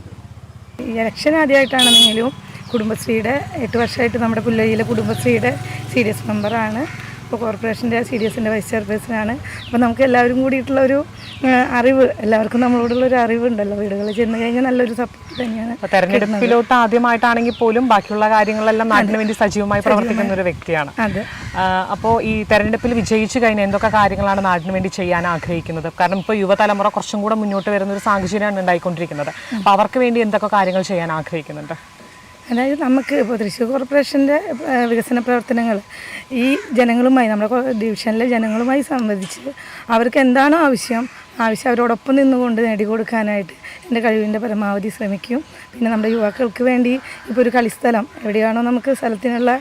ഈ ഇലക്ഷൻ ആദ്യമായിട്ടാണെന്നെങ്കിലും കുടുംബശ്രീയുടെ 8 വർഷമായിട്ട് നമ്മുടെ പുല്ലഴിയിലെ കുടുംബശ്രീയുടെ CDS മെമ്പറാണ്. ഇപ്പോൾ കോർപ്പറേഷൻ്റെ CDSൻ്റെ വൈസ് ചെയർപേഴ്സണാണ്. അപ്പോൾ നമുക്ക് എല്ലാവരും കൂടിയിട്ടുള്ളൊരു അറിവ്, എല്ലാവർക്കും നമ്മളോടുള്ളൊരു അറിവുണ്ടല്ലോ. വീടുകളിൽ ചെന്ന് കഴിഞ്ഞാൽ നല്ലൊരു സപ്പോർട്ട് തന്നെയാണ്. തെരഞ്ഞെടുപ്പിലോട്ട് ആദ്യമായിട്ടാണെങ്കിൽ പോലും ബാക്കിയുള്ള കാര്യങ്ങളെല്ലാം നാടിന് വേണ്ടി സജീവമായി പ്രവർത്തിക്കുന്ന ഒരു വ്യക്തിയാണ്. അതെ. അപ്പോൾ ഈ തെരഞ്ഞെടുപ്പിൽ വിജയിച്ചു കഴിഞ്ഞാൽ എന്തൊക്കെ കാര്യങ്ങളാണ് നാടിന് വേണ്ടി ചെയ്യാൻ ആഗ്രഹിക്കുന്നത്? കാരണം ഇപ്പോൾ യുവതലമുറ കുറച്ചും കൂടെ മുന്നോട്ട് വരുന്ന ഒരു സാഹചര്യമാണ് ഉണ്ടായിക്കൊണ്ടിരിക്കുന്നത്. അപ്പോൾ അവർക്ക് വേണ്ടി എന്തൊക്കെ കാര്യങ്ങൾ ചെയ്യാൻ ആഗ്രഹിക്കുന്നുണ്ട്? അതായത് നമുക്ക് ഇപ്പോൾ തൃശ്ശൂർ കോർപ്പറേഷൻ്റെ വികസന പ്രവർത്തനങ്ങൾ ഈ ജനങ്ങളുമായി, നമ്മുടെ ഡിവിഷനിലെ ജനങ്ങളുമായി സംവദിച്ച് അവർക്ക് എന്താണോ ആവശ്യം അവരോടൊപ്പം നിന്നുകൊണ്ട് നേടിക്കൊടുക്കാനായിട്ട് എൻ്റെ കഴിവിൻ്റെ പരമാവധി ശ്രമിക്കും. പിന്നെ നമ്മുടെ യുവാക്കൾക്ക് വേണ്ടി ഇപ്പോൾ ഒരു കളിസ്ഥലം എവിടെയാണോ നമുക്ക് സ്ഥലത്തിനുള്ള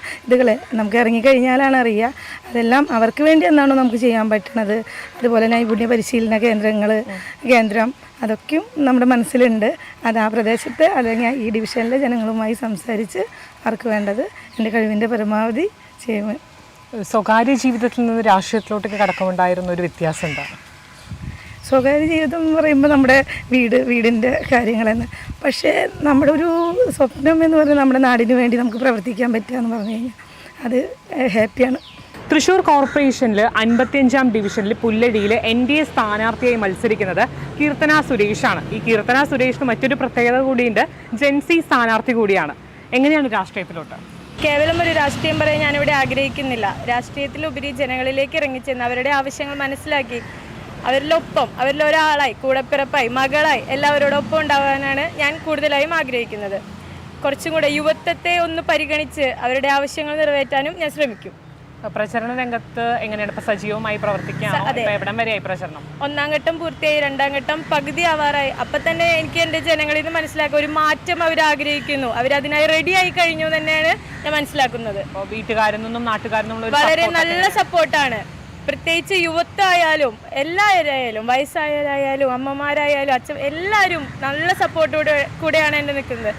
നമുക്ക് ഇറങ്ങിക്കഴിഞ്ഞാലാണ് അറിയുക. അതെല്ലാം അവർക്ക് വേണ്ടി എന്താണോ നമുക്ക് ചെയ്യാൻ പറ്റുന്നത്. അതുപോലെ നൈപുണ്യ പരിശീലന കേന്ദ്രം അതൊക്കെയും നമ്മുടെ മനസ്സിലുണ്ട്. അത് ആ പ്രദേശത്ത് അല്ലെങ്കിൽ ഈ ഡിവിഷനിലെ ജനങ്ങളുമായി സംസാരിച്ച് അവർക്ക് വേണ്ടത് എൻ്റെ കഴിവിൻ്റെ പരമാവധി ചെയ്യും. സ്വകാര്യ ജീവിതത്തിൽ നിന്ന് രാഷ്ട്രീയത്തിലോട്ടൊക്കെ കടക്കമുണ്ടായിരുന്ന ഒരു വ്യത്യാസം എന്താണ്? സ്വകാര്യ ജീവിതം എന്ന് പറയുമ്പോൾ നമ്മുടെ വീടിൻ്റെ കാര്യങ്ങളെന്ന്. പക്ഷേ നമ്മുടെ ഒരു സ്വപ്നം എന്ന് പറഞ്ഞാൽ നമ്മുടെ നാടിന് വേണ്ടി നമുക്ക് പ്രവർത്തിക്കാൻ പറ്റുക എന്ന് പറഞ്ഞു കഴിഞ്ഞാൽ അത് ഹാപ്പിയാണ്. തൃശൂർ കോർപ്പറേഷനിൽ 55-ാം ഡിവിഷനിൽ പുല്ലഴിയിൽ NDA സ്ഥാനാർത്ഥിയായി മത്സരിക്കുന്നത് കീർത്തന സുരേഷാണ്. ഈ കീർത്തന സുരേഷിന് മറ്റൊരു പ്രത്യേകത കൂടിയുണ്ട്, ജെൻസി സ്ഥാനാർത്ഥി കൂടിയാണ്. എങ്ങനെയാണ് രാഷ്ട്രീയത്തിലോട്ട്? കേവലം ഒരു രാഷ്ട്രീയം പറയാൻ ഞാനിവിടെ ആഗ്രഹിക്കുന്നില്ല. രാഷ്ട്രീയത്തിലുപരി ജനങ്ങളിലേക്ക് ഇറങ്ങിച്ചെന്ന് അവരുടെ ആവശ്യങ്ങൾ മനസ്സിലാക്കി അവരിലൊപ്പം, അവരിലൊരാളായി, കൂടപ്പിറപ്പായി, മകളായി എല്ലാവരോടൊപ്പം ഉണ്ടാകാനാണ് ഞാൻ കൂടുതലായും ആഗ്രഹിക്കുന്നത്. കുറച്ചും കൂടെ യുവത്വത്തെ ഒന്ന് പരിഗണിച്ച് അവരുടെ ആവശ്യങ്ങൾ നിറവേറ്റാനും ഞാൻ ശ്രമിക്കും. പ്രചരണ രംഗത്ത് എങ്ങനെയാണ് ഇപ്പോൾ സജീവമായി പ്രവർത്തിക്കുകയാണ്? എവിടം വരെയായി പ്രചരണം? 1ാം ഘട്ടം പൂർത്തിയായി, 2ാം ഘട്ടം പകുതി ആവാറായി. അപ്പം തന്നെ എനിക്ക് എൻ്റെ ജനങ്ങളിൽ നിന്ന് മനസ്സിലാക്കുക ഒരു മാറ്റം അവർ ആഗ്രഹിക്കുന്നു, അവരതിനായി റെഡി ആയി കഴിഞ്ഞു തന്നെയാണ് ഞാൻ മനസ്സിലാക്കുന്നത്. വീട്ടുകാരിൽ നിന്നും നാട്ടുകാരിൽ നിന്നും വളരെ നല്ല സപ്പോർട്ടാണ്. പ്രത്യേകിച്ച് യുവത്വമായാലും എല്ലാവരായാലും, വയസ്സായവരായാലും, അമ്മമാരായാലും, അച്ഛൻ, എല്ലാവരും നല്ല സപ്പോർട്ടോടെ കൂടെയാണ് എൻ്റെ നിൽക്കുന്നത്.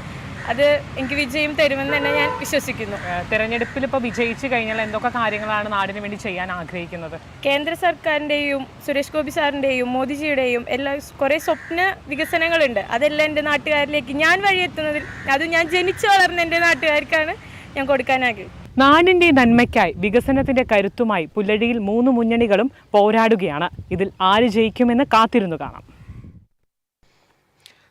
അത് എനിക്ക് വിജയം തരുമെന്ന് തന്നെ ഞാൻ വിശ്വസിക്കുന്നു. തെരഞ്ഞെടുപ്പിൽ ഇപ്പോൾ വിജയിച്ചു കഴിഞ്ഞാൽ എന്തൊക്കെ കാര്യങ്ങളാണ് നാടിന് വേണ്ടി ചെയ്യാൻ ആഗ്രഹിക്കുന്നത്? കേന്ദ്ര സർക്കാരിൻ്റെയും സുരേഷ് ഗോപി സാറിൻ്റെയും മോദിജിയുടെയും എല്ലാ കുറേ സ്വപ്ന വികസനങ്ങളുണ്ട്. അതെല്ലാം എൻ്റെ നാട്ടുകാരിലേക്ക് ഞാൻ വഴിയെത്തുന്നതിൽ, അത് ഞാൻ ജനിച്ചു വളർന്ന എൻ്റെ നാട്ടുകാർക്കാണ് ഞാൻ കൊടുക്കാൻ ആഗ്രഹിക്കുന്നത്. നാടിന്റെ നന്മയ്ക്കായി വികസനത്തിന്റെ കരുത്തുമായി പുല്ലഴിയിൽ 3 മുന്നണികളും പോരാടുകയാണ്. ഇതിൽ ആര് ജയിക്കുമെന്ന് കാത്തിരുന്നു കാണാം.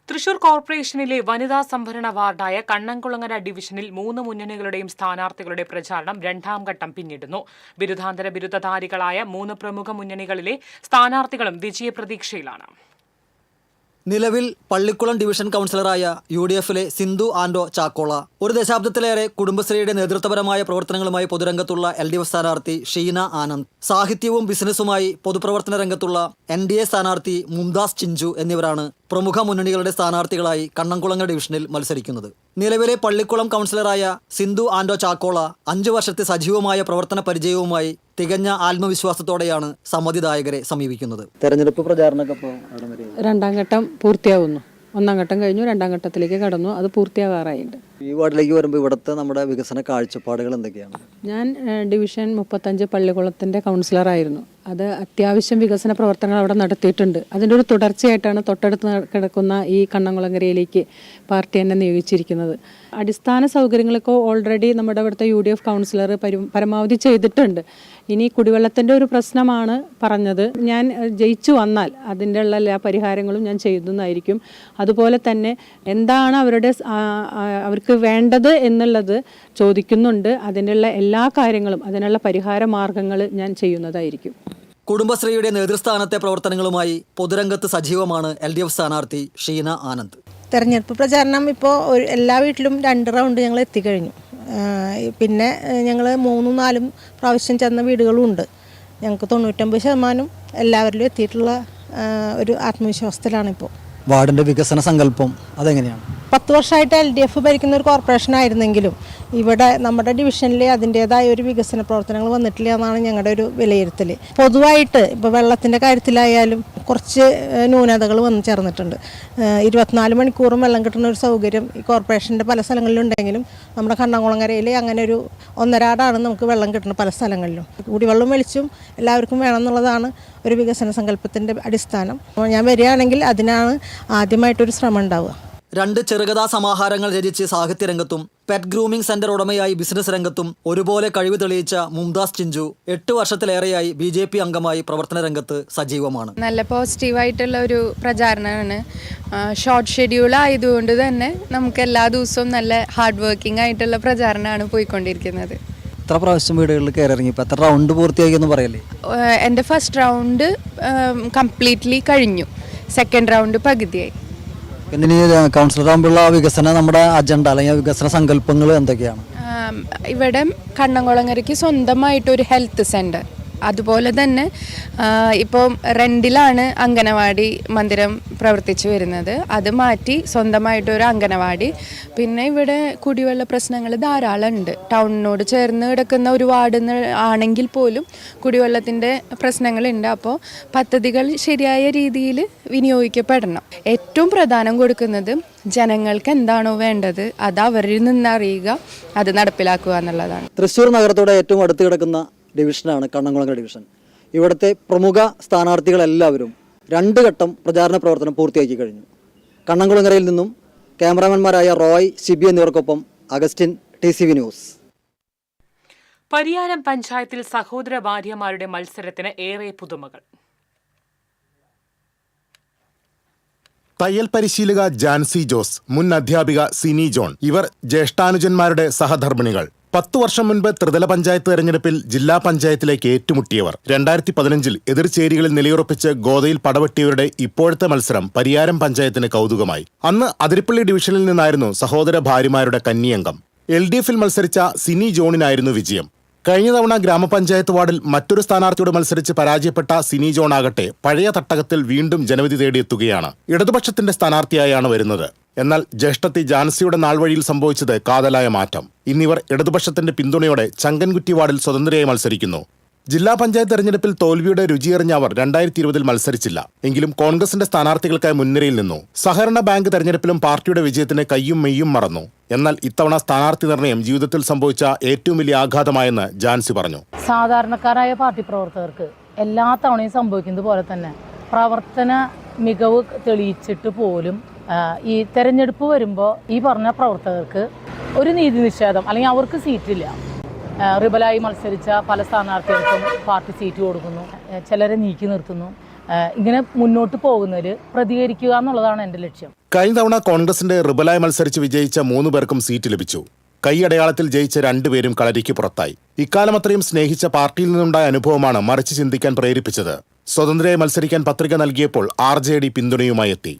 തൃശൂർ കോർപ്പറേഷനിലെ വനിതാ സംവരണ വാർഡായ കണ്ണംകുളങ്ങര ഡിവിഷനിൽ 3 മുന്നണികളുടെയും സ്ഥാനാർത്ഥികളുടെ പ്രചാരണം 2ാം ഘട്ടം പിന്നിടുന്നു. ബിരുദാന്തര ബിരുദധാരികളായ 3 പ്രമുഖ മുന്നണികളിലെ സ്ഥാനാർത്ഥികളും വിജയപ്രതീക്ഷയിലാണ്. നിലവിൽ പള്ളിക്കുളം ഡിവിഷൻ കൗൺസിലറായ UDFിലെ സിന്ധു ആൻഡോ ചാക്കോള, ഒരു ദശാബ്ദത്തിലേറെ കുടുംബശ്രീയുടെ നേതൃത്വപരമായ പ്രവർത്തനങ്ങളുമായി പൊതുരംഗത്തുള്ള LDF സ്ഥാനാർത്ഥി ഷീന ആനന്ദ്, സാഹിത്യവും ബിസിനസ്സുമായി പൊതുപ്രവർത്തന രംഗത്തുള്ള NDA സ്ഥാനാർത്ഥി മുംതാസ് ചിഞ്ചു എന്നിവരാണ് പ്രമുഖ മുന്നണികളുടെ സ്ഥാനാർത്ഥികളായി കണ്ണംകുളങ്ങര ഡിവിഷനിൽ മത്സരിക്കുന്നത്. നിലവിലെ പള്ളിക്കുളം കൗൺസിലറായ സിന്ധു ആൻഡോ ചാക്കോള 5 വർഷത്തെ സജീവമായ പ്രവർത്തന പരിചയവുമായി തികഞ്ഞ ആത്മവിശ്വാസത്തോടെയാണ് സമ്മതിദായകരെ സമീപിക്കുന്നത്. തെരഞ്ഞെടുപ്പ് പ്രചാരണമൊക്കെ 2ാം ഘട്ടം പൂർത്തിയാവുന്നു. 1ാം ഘട്ടം കഴിഞ്ഞു, 2ാം ഘട്ടത്തിലേക്ക് കടന്നു. അത് പൂർത്തിയാകാറായിട്ടുണ്ട്. ഈ വാർഡിലേക്ക് വരുമ്പോൾ ഇവിടുത്തെ നമ്മുടെ വികസന കാഴ്ചപ്പാടുകൾ എന്തൊക്കെയാണ്? ഞാൻ ഡിവിഷൻ 35 പള്ളിക്കുളത്തിൻ്റെ കൗൺസിലറായിരുന്നു. അത് അത്യാവശ്യം വികസന പ്രവർത്തനങ്ങൾ അവിടെ നടത്തിയിട്ടുണ്ട്. അതിൻ്റെ ഒരു തുടർച്ചയായിട്ടാണ് തൊട്ടടുത്ത് കിടക്കുന്ന ഈ കണ്ണംകുളങ്ങരയിലേക്ക് പാർട്ടി എന്നെ നിയോഗിച്ചിരിക്കുന്നത്. അടിസ്ഥാന സൗകര്യങ്ങളൊക്കെ ഓൾറെഡി നമ്മുടെ ഇവിടുത്തെ UDF കൗൺസിലർ പരമാവധി ചെയ്തിട്ടുണ്ട്. ഇനി കുടിവെള്ളത്തിൻ്റെ ഒരു പ്രശ്നമാണ് പറഞ്ഞത്. ഞാൻ ജയിച്ചു വന്നാൽ അതിൻ്റെ ഉള്ള എല്ലാ പരിഹാരങ്ങളും ഞാൻ ചെയ്യുന്നതായിരിക്കും. അതുപോലെ തന്നെ എന്താണ് അവർക്ക് വേണ്ടത് എന്നുള്ളത് ചോദിക്കുന്നുണ്ട്. അതിനുള്ള എല്ലാ കാര്യങ്ങളും, അതിനുള്ള പരിഹാര മാർഗങ്ങൾ ഞാൻ ചെയ്യുന്നതായിരിക്കും. കുടുംബശ്രീയുടെ നേതൃസ്ഥാനത്തെ പ്രവർത്തനങ്ങളുമായി പൊതുരംഗത്ത് സജീവമാണ് LDF സ്ഥാനാർത്ഥി ഷീന ആനന്ദ്. തെരഞ്ഞെടുപ്പ് പ്രചാരണം ഇപ്പോൾ എല്ലാ വീട്ടിലും 2 റൗണ്ട് ഞങ്ങൾ എത്തിക്കഴിഞ്ഞു. പിന്നെ ഞങ്ങൾ 3-4 പ്രാവശ്യം ചെന്ന വീടുകളും ഉണ്ട്. ഞങ്ങൾക്ക് 99% എല്ലാവരിലും എത്തിയിട്ടുള്ള ഒരു ആത്മവിശ്വാസത്തിലാണിപ്പോൾ. വാർഡിൻ്റെ വികസന സങ്കല്പം അതെങ്ങനെയാണ്? 10 വർഷമായിട്ട് LDF ഭരിക്കുന്ന ഒരു കോർപ്പറേഷൻ ആയിരുന്നെങ്കിലും ഇവിടെ നമ്മുടെ ഡിവിഷനിൽ അതിൻ്റേതായ ഒരു വികസന പ്രവർത്തനങ്ങൾ വന്നിട്ടില്ല എന്നാണ് ഞങ്ങളുടെ ഒരു വിലയിരുത്തൽ. പൊതുവായിട്ട് ഇപ്പോൾ വെള്ളത്തിൻ്റെ കാര്യത്തിലായാലും കുറച്ച് ന്യൂനതകൾ വന്നു ചേർന്നിട്ടുണ്ട്. 24 മണിക്കൂറും വെള്ളം കിട്ടുന്ന ഒരു സൗകര്യം ഈ കോർപ്പറേഷൻ്റെ പല സ്ഥലങ്ങളിലുണ്ടെങ്കിലും നമ്മുടെ കണ്ണംകുളങ്ങരയിൽ അങ്ങനെ ഒരു 1.5 നമുക്ക് വെള്ളം കിട്ടുന്ന പല സ്ഥലങ്ങളിലും. കുടിവെള്ളം വെളിച്ചും എല്ലാവർക്കും വേണമെന്നുള്ളതാണ് ഒരു വികസന സങ്കല്പത്തിൻ്റെ അടിസ്ഥാനം. ഞാൻ വരികയാണെങ്കിൽ അതിനാണ് ആദ്യമായിട്ടൊരു ശ്രമം ഉണ്ടാവുക. 2 ചെറുകഥാ സമാഹാരങ്ങൾ രചിച്ച് സാഹിത്യരംഗത്തും പെറ്റ് ഗ്രൂമിംഗ് സെന്റർ ഉടമയായി ബിസിനസ് രംഗത്തും ഒരുപോലെ കഴിവ് തെളിയിച്ച മുംതാസ് ചിഞ്ചു 8 വർഷത്തിലേറെയായി BJP അംഗമായി പ്രവർത്തന രംഗത്ത് സജീവമാണ്. നല്ല പോസിറ്റീവായിട്ടുള്ള ഒരു പ്രചാരണമാണ്. ഷോർട്ട് ഷെഡ്യൂൾ ആയതുകൊണ്ട് തന്നെ നമുക്ക് എല്ലാ ദിവസവും നല്ല ഹാർഡ് വർക്കിംഗ് ആയിട്ടുള്ള പ്രചാരണമാണ് പോയിക്കൊണ്ടിരിക്കുന്നത്. എത്ര പ്രാവശ്യം വീടുകളിൽ കയറിറങ്ങി? ഇപ്പോൾ എത്ര റൗണ്ട് പൂർത്തിയാക്കി എന്ന് പറയല്ലേ? എൻ്റെ ഫസ്റ്റ് റൗണ്ട് കംപ്ലീറ്റ്ലി കഴിഞ്ഞു. സെക്കൻഡ് റൗണ്ട് പകുതിയായി. പിന്നെ കൗൺസിലർ ആകുമ്പോഴുള്ള വികസന നമ്മുടെ അജണ്ട അല്ലെങ്കിൽ വികസന സങ്കല്പങ്ങൾ എന്തൊക്കെയാണ്? ഇവിടെ കണ്ണംകുളങ്ങരയ്ക്ക് സ്വന്തമായിട്ടൊരു ഹെൽത്ത് സെൻറ്റർ, അതുപോലെ തന്നെ ഇപ്പോൾ റെൻറ്റിലാണ് അംഗനവാടി മന്ദിരം പ്രവർത്തിച്ചു വരുന്നത്. അത് മാറ്റി സ്വന്തമായിട്ടൊരു അംഗനവാടി. പിന്നെ ഇവിടെ കുടിവെള്ള പ്രശ്നങ്ങൾ ധാരാളം ഉണ്ട്. ടൗണിനോട് ചേർന്ന് കിടക്കുന്ന ഒരു വാർഡ് ആണെങ്കിൽ പോലും കുടിവെള്ളത്തിൻ്റെ പ്രശ്നങ്ങളുണ്ട്. അപ്പോൾ പദ്ധതികൾ ശരിയായ രീതിയിൽ വിനിയോഗിക്കപ്പെടണം. ഏറ്റവും പ്രധാനം കൊടുക്കുന്നത് ജനങ്ങൾക്ക് എന്താണോ വേണ്ടത് അത് അവരിൽ നിന്ന് അറിയുക, അത് നടപ്പിലാക്കുക എന്നുള്ളതാണ്. തൃശ്ശൂർ നഗരത്തോടെ ഏറ്റവും അടുത്ത് കിടക്കുന്ന ഡിവിഷനാണ് കണ്ണംകുളങ്ങര ഡിവിഷൻ. ഇവിടുത്തെ പ്രമുഖ സ്ഥാനാർത്ഥികളെല്ലാവരും 2 ഘട്ടം പ്രചാരണ പ്രവർത്തനം പൂർത്തിയാക്കി കഴിഞ്ഞു. കണ്ണംകുളങ്ങരയിൽ നിന്നും ക്യാമറാമാൻമാരായ റോയ്, സിബി എന്നിവർക്കൊപ്പം അഗസ്റ്റിൻ, TCV ന്യൂസ്. പരിയാരം പഞ്ചായത്തിൽ സഹോദര ഭാര്യമാരുടെ മത്സരത്തിന് ഏറെ പുതുമകൾ. തയ്യൽ പരിശീലക ജാൻസി ജോസ്, മുൻ അധ്യാപിക സിനി ജോൺ, ഇവർ ജ്യേഷ്ഠാനുജന്മാരുടെ സഹധർമ്മിണികൾ. 10 വർഷം മുൻപ് ത്രിതല പഞ്ചായത്ത് തെരഞ്ഞെടുപ്പിൽ ജില്ലാ പഞ്ചായത്തിലേക്ക് ഏറ്റുമുട്ടിയവർ. 2015 എതിർചേരികളിൽ നിലയുറപ്പിച്ച് ഗോതയിൽ പടവെട്ടിയവരുടെ ഇപ്പോഴത്തെ മത്സരം പരിയാരം പഞ്ചായത്തിന് കൗതുകമായി. അന്ന് അതിരപ്പള്ളി ഡിവിഷനിൽ നിന്നായിരുന്നു സഹോദര ഭാര്യമാരുടെ കന്നിയംഗം. LDFിൽ മത്സരിച്ച സിനി ജോണിനായിരുന്നു വിജയം. കഴിഞ്ഞ തവണ ഗ്രാമപഞ്ചായത്ത് വാർഡിൽ മറ്റൊരു സ്ഥാനാർത്ഥിയോട് മത്സരിച്ച് പരാജയപ്പെട്ട സിനി ജോൺ ആകട്ടെ പഴയ തട്ടകത്തിൽ വീണ്ടും ജനവിധി തേടിയെത്തുകയാണ്. ഇടതുപക്ഷത്തിന്റെ സ്ഥാനാർത്ഥിയായാണ് വരുന്നത്. എന്നാൽ ജ്യേഷ്ഠത്തി ജാൻസിയുടെ നാൾവഴിയിൽ സംഭവിച്ചത് കാതലായ മാറ്റം. ഇന്നിവർ ഇടതുപക്ഷത്തിന്റെ പിന്തുണയോടെ ചങ്കൻകുറ്റി വാർഡിൽ സ്വതന്ത്രയായി മത്സരിക്കുന്നു. ജില്ലാ പഞ്ചായത്ത് തെരഞ്ഞെടുപ്പിൽ തോൽവിയുടെ രുചിയെറിഞ്ഞ അവർ 2020 മത്സരിച്ചില്ല. എങ്കിലും കോൺഗ്രസിന്റെ സ്ഥാനാർത്ഥികൾക്കായി മുൻനിരയിൽ നിന്നു. സഹകരണ ബാങ്ക് തെരഞ്ഞെടുപ്പിലും പാർട്ടിയുടെ വിജയത്തിന് കയ്യും മെയ്യും മറന്നു. എന്നാൽ ഇത്തവണ സ്ഥാനാർത്ഥി നിർണയം ജീവിതത്തിൽ സംഭവിച്ച ഏറ്റവും വലിയ ആഘാതമായെന്ന് ജാൻസി പറഞ്ഞു. സാധാരണക്കാരായ പാർട്ടി പ്രവർത്തകർക്ക് എല്ലാ തവണയും സംഭവിക്കുന്നത് പോലെ തന്നെ പ്രവർത്തന മികവ് തെളിയിച്ചിട്ട് പോലും ഈ തെരഞ്ഞെടുപ്പ് വരുമ്പോൾ ഈ പറഞ്ഞ പ്രവർത്തകർക്ക് ഒരു നീതി നിഷേധം അല്ലെങ്കിൽ അവർക്ക് സീറ്റില്ല. റിബലായി മത്സരിച്ച പല സ്ഥാനാർത്ഥികൾക്കും പാർട്ടി സീറ്റ് കൊടുക്കുന്നു, ചിലരെ നീക്കി നിർത്തുന്നു. ഇങ്ങനെ മുന്നോട്ട് പോകുന്നതിൽ പ്രതികരിക്കുക എന്നുള്ളതാണ് എൻ്റെ ലക്ഷ്യം. കഴിഞ്ഞ തവണ കോൺഗ്രസിന്റെ റിബലായി മത്സരിച്ച് വിജയിച്ച 3 പേർക്കും സീറ്റ് ലഭിച്ചു. കൈയടയാളത്തിൽ ജയിച്ച 2 പേരും കളരിക്ക് പുറത്തായി. ഇക്കാലം അത്രയും സ്നേഹിച്ച പാർട്ടിയിൽ നിന്നുണ്ടായ അനുഭവമാണ് മറിച്ച് ചിന്തിക്കാൻ പ്രേരിപ്പിച്ചത്. സ്വതന്ത്രയായി മത്സരിക്കാൻ പത്രിക നൽകിയപ്പോൾ RJD പിന്തുണയുമായി എത്തി.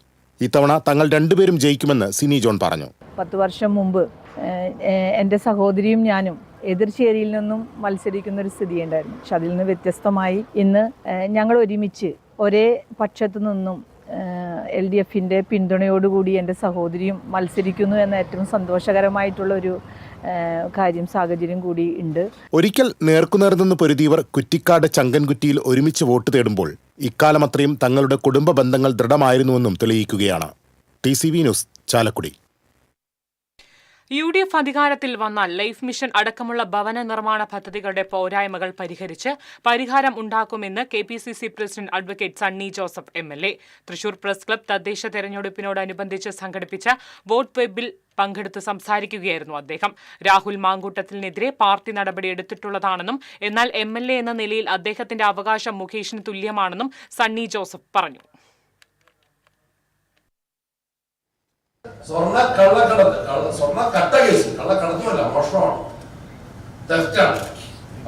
ഇത്തവണ തങ്ങൾ രണ്ടുപേരും ജയിക്കുമെന്ന് സിനി ജോൺ പറഞ്ഞു. 10 വർഷം മുമ്പ് എൻ്റെ സഹോദരിയും ഞാനും എതിർചേരിയിൽ നിന്നും മത്സരിക്കുന്ന ഒരു സ്ഥിതി ഉണ്ടായിരുന്നു. പക്ഷെ അതിൽ നിന്ന് വ്യത്യസ്തമായി ഇന്ന് ഞങ്ങൾ ഒരുമിച്ച് ഒരേ പക്ഷത്തു നിന്നും LDFിൻ്റെ പിന്തുണയോടുകൂടി എൻ്റെ സഹോദരിയും മത്സരിക്കുന്നു എന്ന ഏറ്റവും സന്തോഷകരമായിട്ടുള്ള ഒരു സാഹചര്യം കൂടി ഉണ്ട്. ഒരിക്കൽ നേർക്കുനേർ നിന്ന് പൊരുതിയവർ കുറ്റിക്കാട് ചങ്കൻകുറ്റിയിൽ ഒരുമിച്ച് വോട്ട് തേടുമ്പോൾ ഇക്കാലമത്രയും തങ്ങളുടെ കുടുംബ ബന്ധങ്ങൾ ദൃഢമായിരുന്നുവെന്നും തെളിയിക്കുകയാണ്. TCV news, Chalakudy. UDF അധികാരത്തിൽ വന്നാൽ ലൈഫ് മിഷൻ അടക്കമുള്ള ഭവന നിർമ്മാണ പദ്ധതികളുടെ പോരായ്മകൾ പരിഹരിച്ച് പരിഹാരം ഉണ്ടാക്കുമെന്ന് KPCC president advocate Sunny Joseph MLA. Thrissur press club തദ്ദേശ തെരഞ്ഞെടുപ്പിനോടനുബന്ധിച്ച് സംഘടിപ്പിച്ച വോട്ട് വെബിൽ പങ്കെടുത്ത് സംസാരിക്കുകയായിരുന്നു അദ്ദേഹം. രാഹുൽ മാങ്കൂട്ടത്തിനെതിരെ പാർട്ടി നടപടി എടുത്തിട്ടുള്ളതാണെന്നും എന്നാൽ MLA എന്ന നിലയിൽ അദ്ദേഹത്തിന്റെ അവകാശം മുകേഷിന് തുല്യമാണെന്നും സണ്ണി ജോസഫ് പറഞ്ഞു. സ്വർണ്ണ കട്ട കേസ്, കള്ളക്കടത്തുമല്ല, മോഷണമാണ്, തെറ്റാണ്,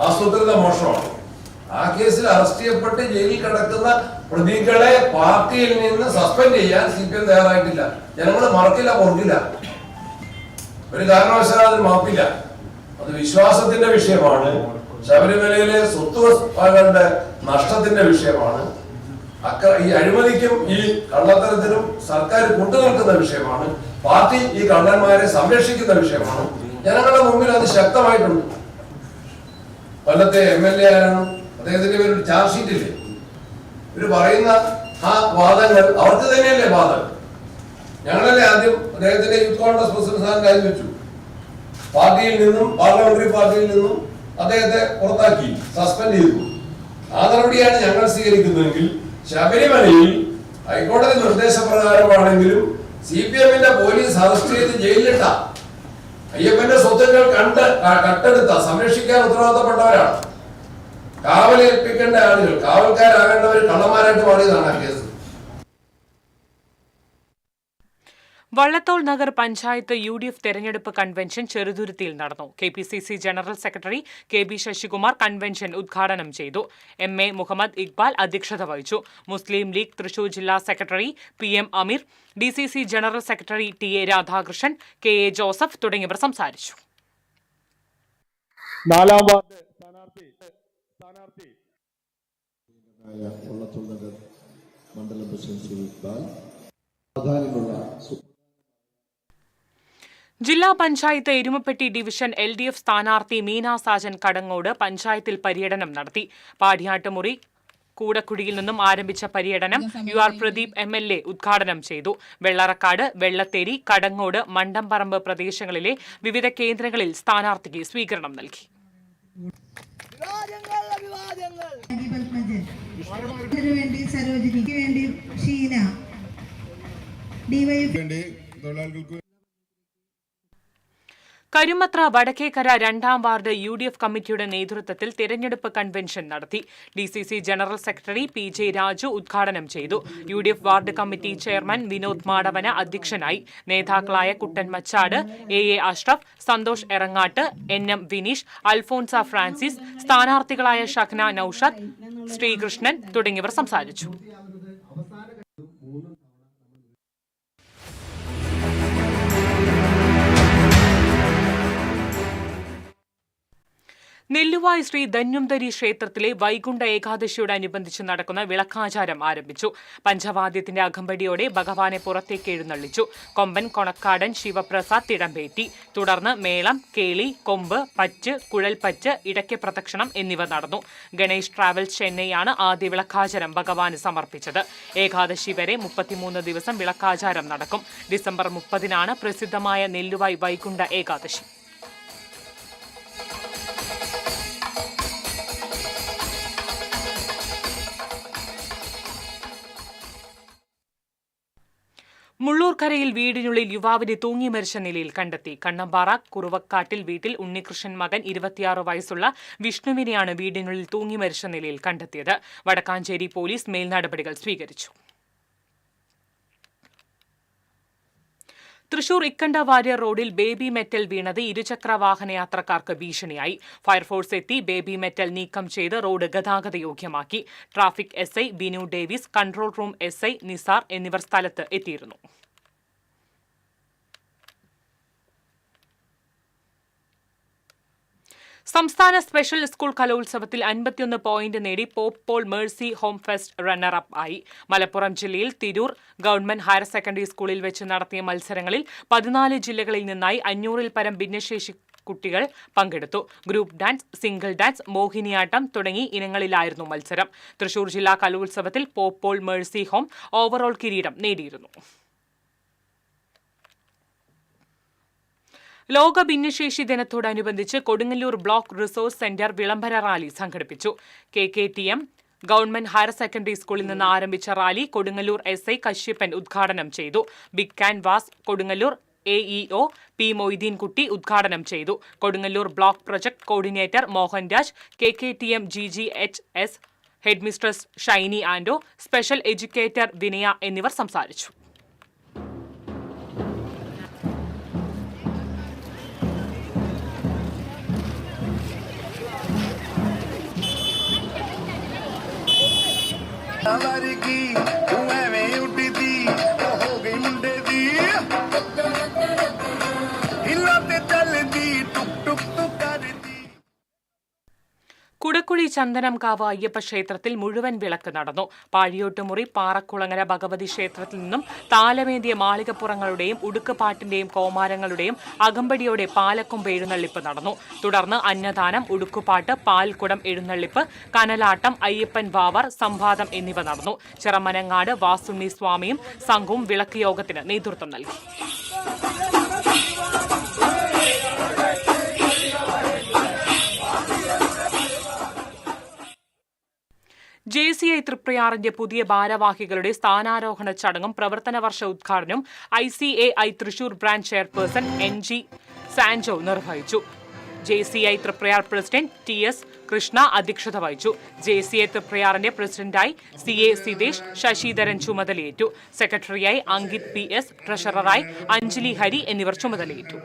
ആസൂത്രിത മോഷണമാണ്. ആ കേസിൽ അറസ്റ്റ് ചെയ്യപ്പെട്ട് ജയിലിൽ കിടക്കുന്ന പ്രതികളെ പാർട്ടിയിൽ നിന്ന് സസ്പെൻഡ് ചെയ്യാൻ CPM തയ്യാറായിട്ടില്ല. ജനങ്ങൾ മറക്കില്ല, പൊറുക്കില്ല, ഒരു കാരണവശാലും അതിന് മാപ്പില്ല. അത് വിശ്വാസത്തിന്റെ വിഷയമാണ്. ശബരിമലയിലെ സ്വത്തുവകകളുടെ നഷ്ടത്തിന്റെ വിഷയമാണ്. ഈ അഴിമതിക്കും ഈ കള്ളത്തരത്തിനും സർക്കാർ കൂട്ടുനിൽക്കുന്ന വിഷയമാണ്. പാർട്ടി ഈ കള്ളന്മാരെ സംരക്ഷിക്കുന്ന വിഷയമാണ്. ജനങ്ങളുടെ മുമ്പിൽ അത് ശക്തമായിട്ടുണ്ട്. കൊല്ലത്തെ MLA ആരാണ്? അദ്ദേഹത്തിന്റെ പേര് ചാർജ് ഷീറ്റില്ലേ? ഇവര് പറയുന്ന ആ വാദങ്ങൾ അവർക്ക് തന്നെയല്ലേ വാദം? ഞങ്ങളല്ലേ ആദ്യം അദ്ദേഹത്തിന്റെ യൂത്ത് കോൺഗ്രസ് പ്രസിഡന്റ് സ്ഥാനം രാജിവെച്ചു. പാർട്ടിയിൽ നിന്നും, പാർലമെന്ററി പാർട്ടിയിൽ നിന്നും അദ്ദേഹത്തെ പുറത്താക്കി, സസ്പെൻഡ് ചെയ്തു. ആ നടപടിയാണ് ഞങ്ങൾ സ്വീകരിക്കുന്നതെങ്കിൽ ശബരിമലയിൽ ഹൈക്കോടതി നിർദ്ദേശപ്രകാരമാണെങ്കിലും CPMന്റെ പോലീസ് അറസ്റ്റ് ചെയ്ത് ജയിലിലിട്ട അയ്യപ്പന്റെ സ്വത്തുക്കൾ കട്ടെടുത്ത സംരക്ഷിക്കാൻ ഉത്തരവാദിത്തപ്പെട്ടവരാണ്. കാവലേൽപ്പിക്കേണ്ട ആളുകൾ, കാവൽക്കാരാകേണ്ടവർ കള്ളന്മാരായിട്ട് മാറിയതാണ് ആ കേസ്. വള്ളത്തോൾ നഗർ പഞ്ചായത്ത് UDF തെരഞ്ഞെടുപ്പ് കൺവെൻഷൻ ചെറുതുരുത്തിയിൽ നടന്നു. KPCC general secretary KB Sasikumar convention ഉദ്ഘാടനം ചെയ്തു. MA മുഹമ്മദ് ഇക്ബാൽ അധ്യക്ഷത വഹിച്ചു. മുസ്ലിം ലീഗ് തൃശൂർ ജില്ലാ സെക്രട്ടറി PM അമീർ, DCC general secretary TA Radhakrishnan, KA Joseph തുടങ്ങിയവർ സംസാരിച്ചു. 4ാം വാർഡ് സ്ഥാനാർത്ഥി വള്ളത്തോൾ നഗർ മണ്ഡലം പ്രസിഡന്റ് ഇക്ബാൽ, ജില്ലാ പഞ്ചായത്ത് എരുമപ്പെട്ടി ഡിവിഷൻ LDF സ്ഥാനാർത്ഥി മീന സാജൻ കടങ്ങോട് പഞ്ചായത്തിൽ പര്യടനം നടത്തി. പാടിയാട്ടുമുറി കൂടക്കുഴിയിൽ നിന്നും ആരംഭിച്ച പര്യടനം UR പ്രദീപ് MLA ഉദ്ഘാടനം ചെയ്തു. വെള്ളറക്കാട്, വെള്ളത്തേരി, കടങ്ങോട്, മണ്ടംപറമ്പ് പ്രദേശങ്ങളിലെ വിവിധ കേന്ദ്രങ്ങളിൽ സ്ഥാനാർത്ഥിക്ക് സ്വീകരണം നൽകി. കരുമത്ര വടക്കേക്കര 2ാം വാർഡ് UDF കമ്മിറ്റിയുടെ നേതൃത്വത്തിൽ തിരഞ്ഞെടുപ്പ് കൺവെൻഷൻ നടത്തി. DCC general secretary PJ Raju ഉദ്ഘാടനം ചെയ്തു. UDF ward committee chairman Vinod Madavana അധ്യക്ഷനായി. നേതാക്കളായ Kuttan Machad, AA Ashraf, Santhosh Erangattu, NM Vineesh, Alphonsa Francis, സ്ഥാനാർത്ഥികളായ ഷഖ്ന നൌഷാദ്, ശ്രീകൃഷ്ണൻ തുടങ്ങിയവർ സംസാരിച്ചു. നെല്ലുവായ് ശ്രീ ധന്വന്തരി ക്ഷേത്രത്തിലെ വൈകുണ്ഠ ഏകാദശിയോടനുബന്ധിച്ച് നടക്കുന്ന വിളക്കാചാരം ആരംഭിച്ചു. പഞ്ചവാദ്യത്തിന്റെ അകമ്പടിയോടെ ഭഗവാനെ പുറത്തേക്ക് എഴുന്നള്ളിച്ചു. കൊമ്പൻ, കൊണക്കാടൻ, ശിവപ്രസാദ് തിടമ്പേറ്റി. തുടർന്ന് മേളം, കേളി, കൊമ്പ്, പച്ച്, കുഴൽപ്പച്ച്, ഇടയ്ക്ക് പ്രദക്ഷിണം എന്നിവ നടന്നു. ഗണേഷ് ട്രാവൽസ് ചെന്നൈയാണ് ആദ്യ വിളക്കാചാരം ഭഗവാന് സമർപ്പിച്ചത്. ഏകാദശി വരെ 33 ദിവസം വിളക്കാചാരം നടക്കും. ഡിസംബർ 30-നാണ് പ്രസിദ്ധമായ നെല്ലുവായ് വൈകുണ്ഠ ഏകാദശി. മുള്ളൂർക്കരയിൽ വീടിനുള്ളിൽ യുവാവിനെ തൂങ്ങി മരിച്ച നിലയിൽ കണ്ടെത്തി. കണ്ണമ്പാറ കുറുവക്കാട്ടിൽ വീട്ടിൽ ഉണ്ണികൃഷ്ണൻ മകൻ 26 വയസ്സുള്ള വിഷ്ണുവിനെയാണ് വീടിനുള്ളിൽ തൂങ്ങി മരിച്ച നിലയിൽ കണ്ടെത്തിയത്. വടക്കാഞ്ചേരി പോലീസ് മേൽനടപടികൾ സ്വീകരിച്ചു. തൃശൂർ ഇക്കണ്ട വാര്യർ റോഡിൽ ബേബി മെറ്റൽ വീണത് ഇരുചക്ര വാഹന യാത്രക്കാർക്ക് ഭീഷണിയായി. ഫയർഫോഴ്സ് എത്തി ബേബി മെറ്റൽ നീക്കം ചെയ്ത് റോഡ് ഗതാഗതയോഗ്യമാക്കി. Traffic SI Binu Davis, control room SI Nisar എന്നിവർ സ്ഥലത്ത് എത്തിയിരുന്നു. സംസ്ഥാന സ്പെഷ്യൽ സ്കൂൾ കലോത്സവത്തിൽ 51 പോയിന്റ് നേടി Pope Paul Mercy Home fest runner up ആയി. മലപ്പുറം ജില്ലയിൽ തിരൂർ ഗവൺമെന്റ് ഹയർ സെക്കൻഡറി സ്കൂളിൽ വെച്ച് നടത്തിയ മത്സരങ്ങളിൽ 14 ജില്ലകളിൽ നിന്നായി 500-ൽ പരം ഭിന്നശേഷി കുട്ടികൾ പങ്കെടുത്തു. Group dance, single dance, Mohiniyattam തുടങ്ങി ഇനങ്ങളിലായിരുന്നു മത്സരം. തൃശൂർ ജില്ലാ കലോത്സവത്തിൽ pope Paul Mercy home overall കിരീടം നേടിയിരുന്നു. ലോക ഭിന്നശേഷി ദിനത്തോടനുബന്ധിച്ച് കൊടുങ്ങല്ലൂർ ബ്ലോക്ക് റിസോഴ്സ് സെന്റർ വിളംബര റാലി സംഘടിപ്പിച്ചു. KKTM ഗവൺമെന്റ് ഹയർ സെക്കൻഡറി സ്കൂളിൽ നിന്ന് ആരംഭിച്ച റാലി കൊടുങ്ങല്ലൂർ SI കശ്യപ്പൻ ഉദ്ഘാടനം ചെയ്തു. Big canvas Kodungallur AEO P Moideenkutty ഉദ്ഘാടനം ചെയ്തു. Kodungallur block project coordinator Mohanraj, KKTM GGHS headmistress Shiny Ando, special educator Vinaya എന്നിവർ സംസാരിച്ചു. കുടക്കുഴി ചന്ദനംകാവ് അയ്യപ്പ ക്ഷേത്രത്തിൽ മുഴുവൻ വിളക്ക് നടന്നു. പാഴിയോട്ടുമുറി പാറക്കുളങ്ങര ഭഗവതി ക്ഷേത്രത്തിൽ നിന്നും താലമേന്തിയ മാളികപ്പുറങ്ങളുടെയും ഉടുക്കുപാട്ടിന്റെയും കോമാരങ്ങളുടെയും അകമ്പടിയോടെ പാലക്കൊമ്പ് എഴുന്നള്ളിപ്പ് നടന്നു. തുടർന്ന് അന്നദാനം, ഉടുക്കുപാട്ട്, പാൽക്കുടം എഴുന്നള്ളിപ്പ്, കനലാട്ടം, അയ്യപ്പൻ വാവർ, സംവാദം എന്നിവ നടന്നു. ചിറമനങ്ങാട് വാസുണ്ണി സ്വാമിയും സംഘവും വിളക്ക് യോഗത്തിന് നേതൃത്വം നൽകി. JCI തൃപ്രയാറിന്റെ പുതിയ ഭാരവാഹികളുടെ സ്ഥാനാരോഹണ ചടങ്ങും പ്രവർത്തന വർഷ ഉദ്ഘാടനവും ICAI Thrissur branch chairperson NG Sanjo നിർവഹിച്ചു. JCI Triprayar president TS Krishna അധ്യക്ഷത വഹിച്ചു. JCI തൃപ്രയാറിന്റെ പ്രസിഡന്റായി CA സിതേഷ് ശശിധരൻ ചുമതലയേറ്റു. സെക്രട്ടറിയായി അങ്കിത് PS, ട്രഷററായി അഞ്ജലി ഹരി എന്നിവർ ചുമതലയേറ്റു.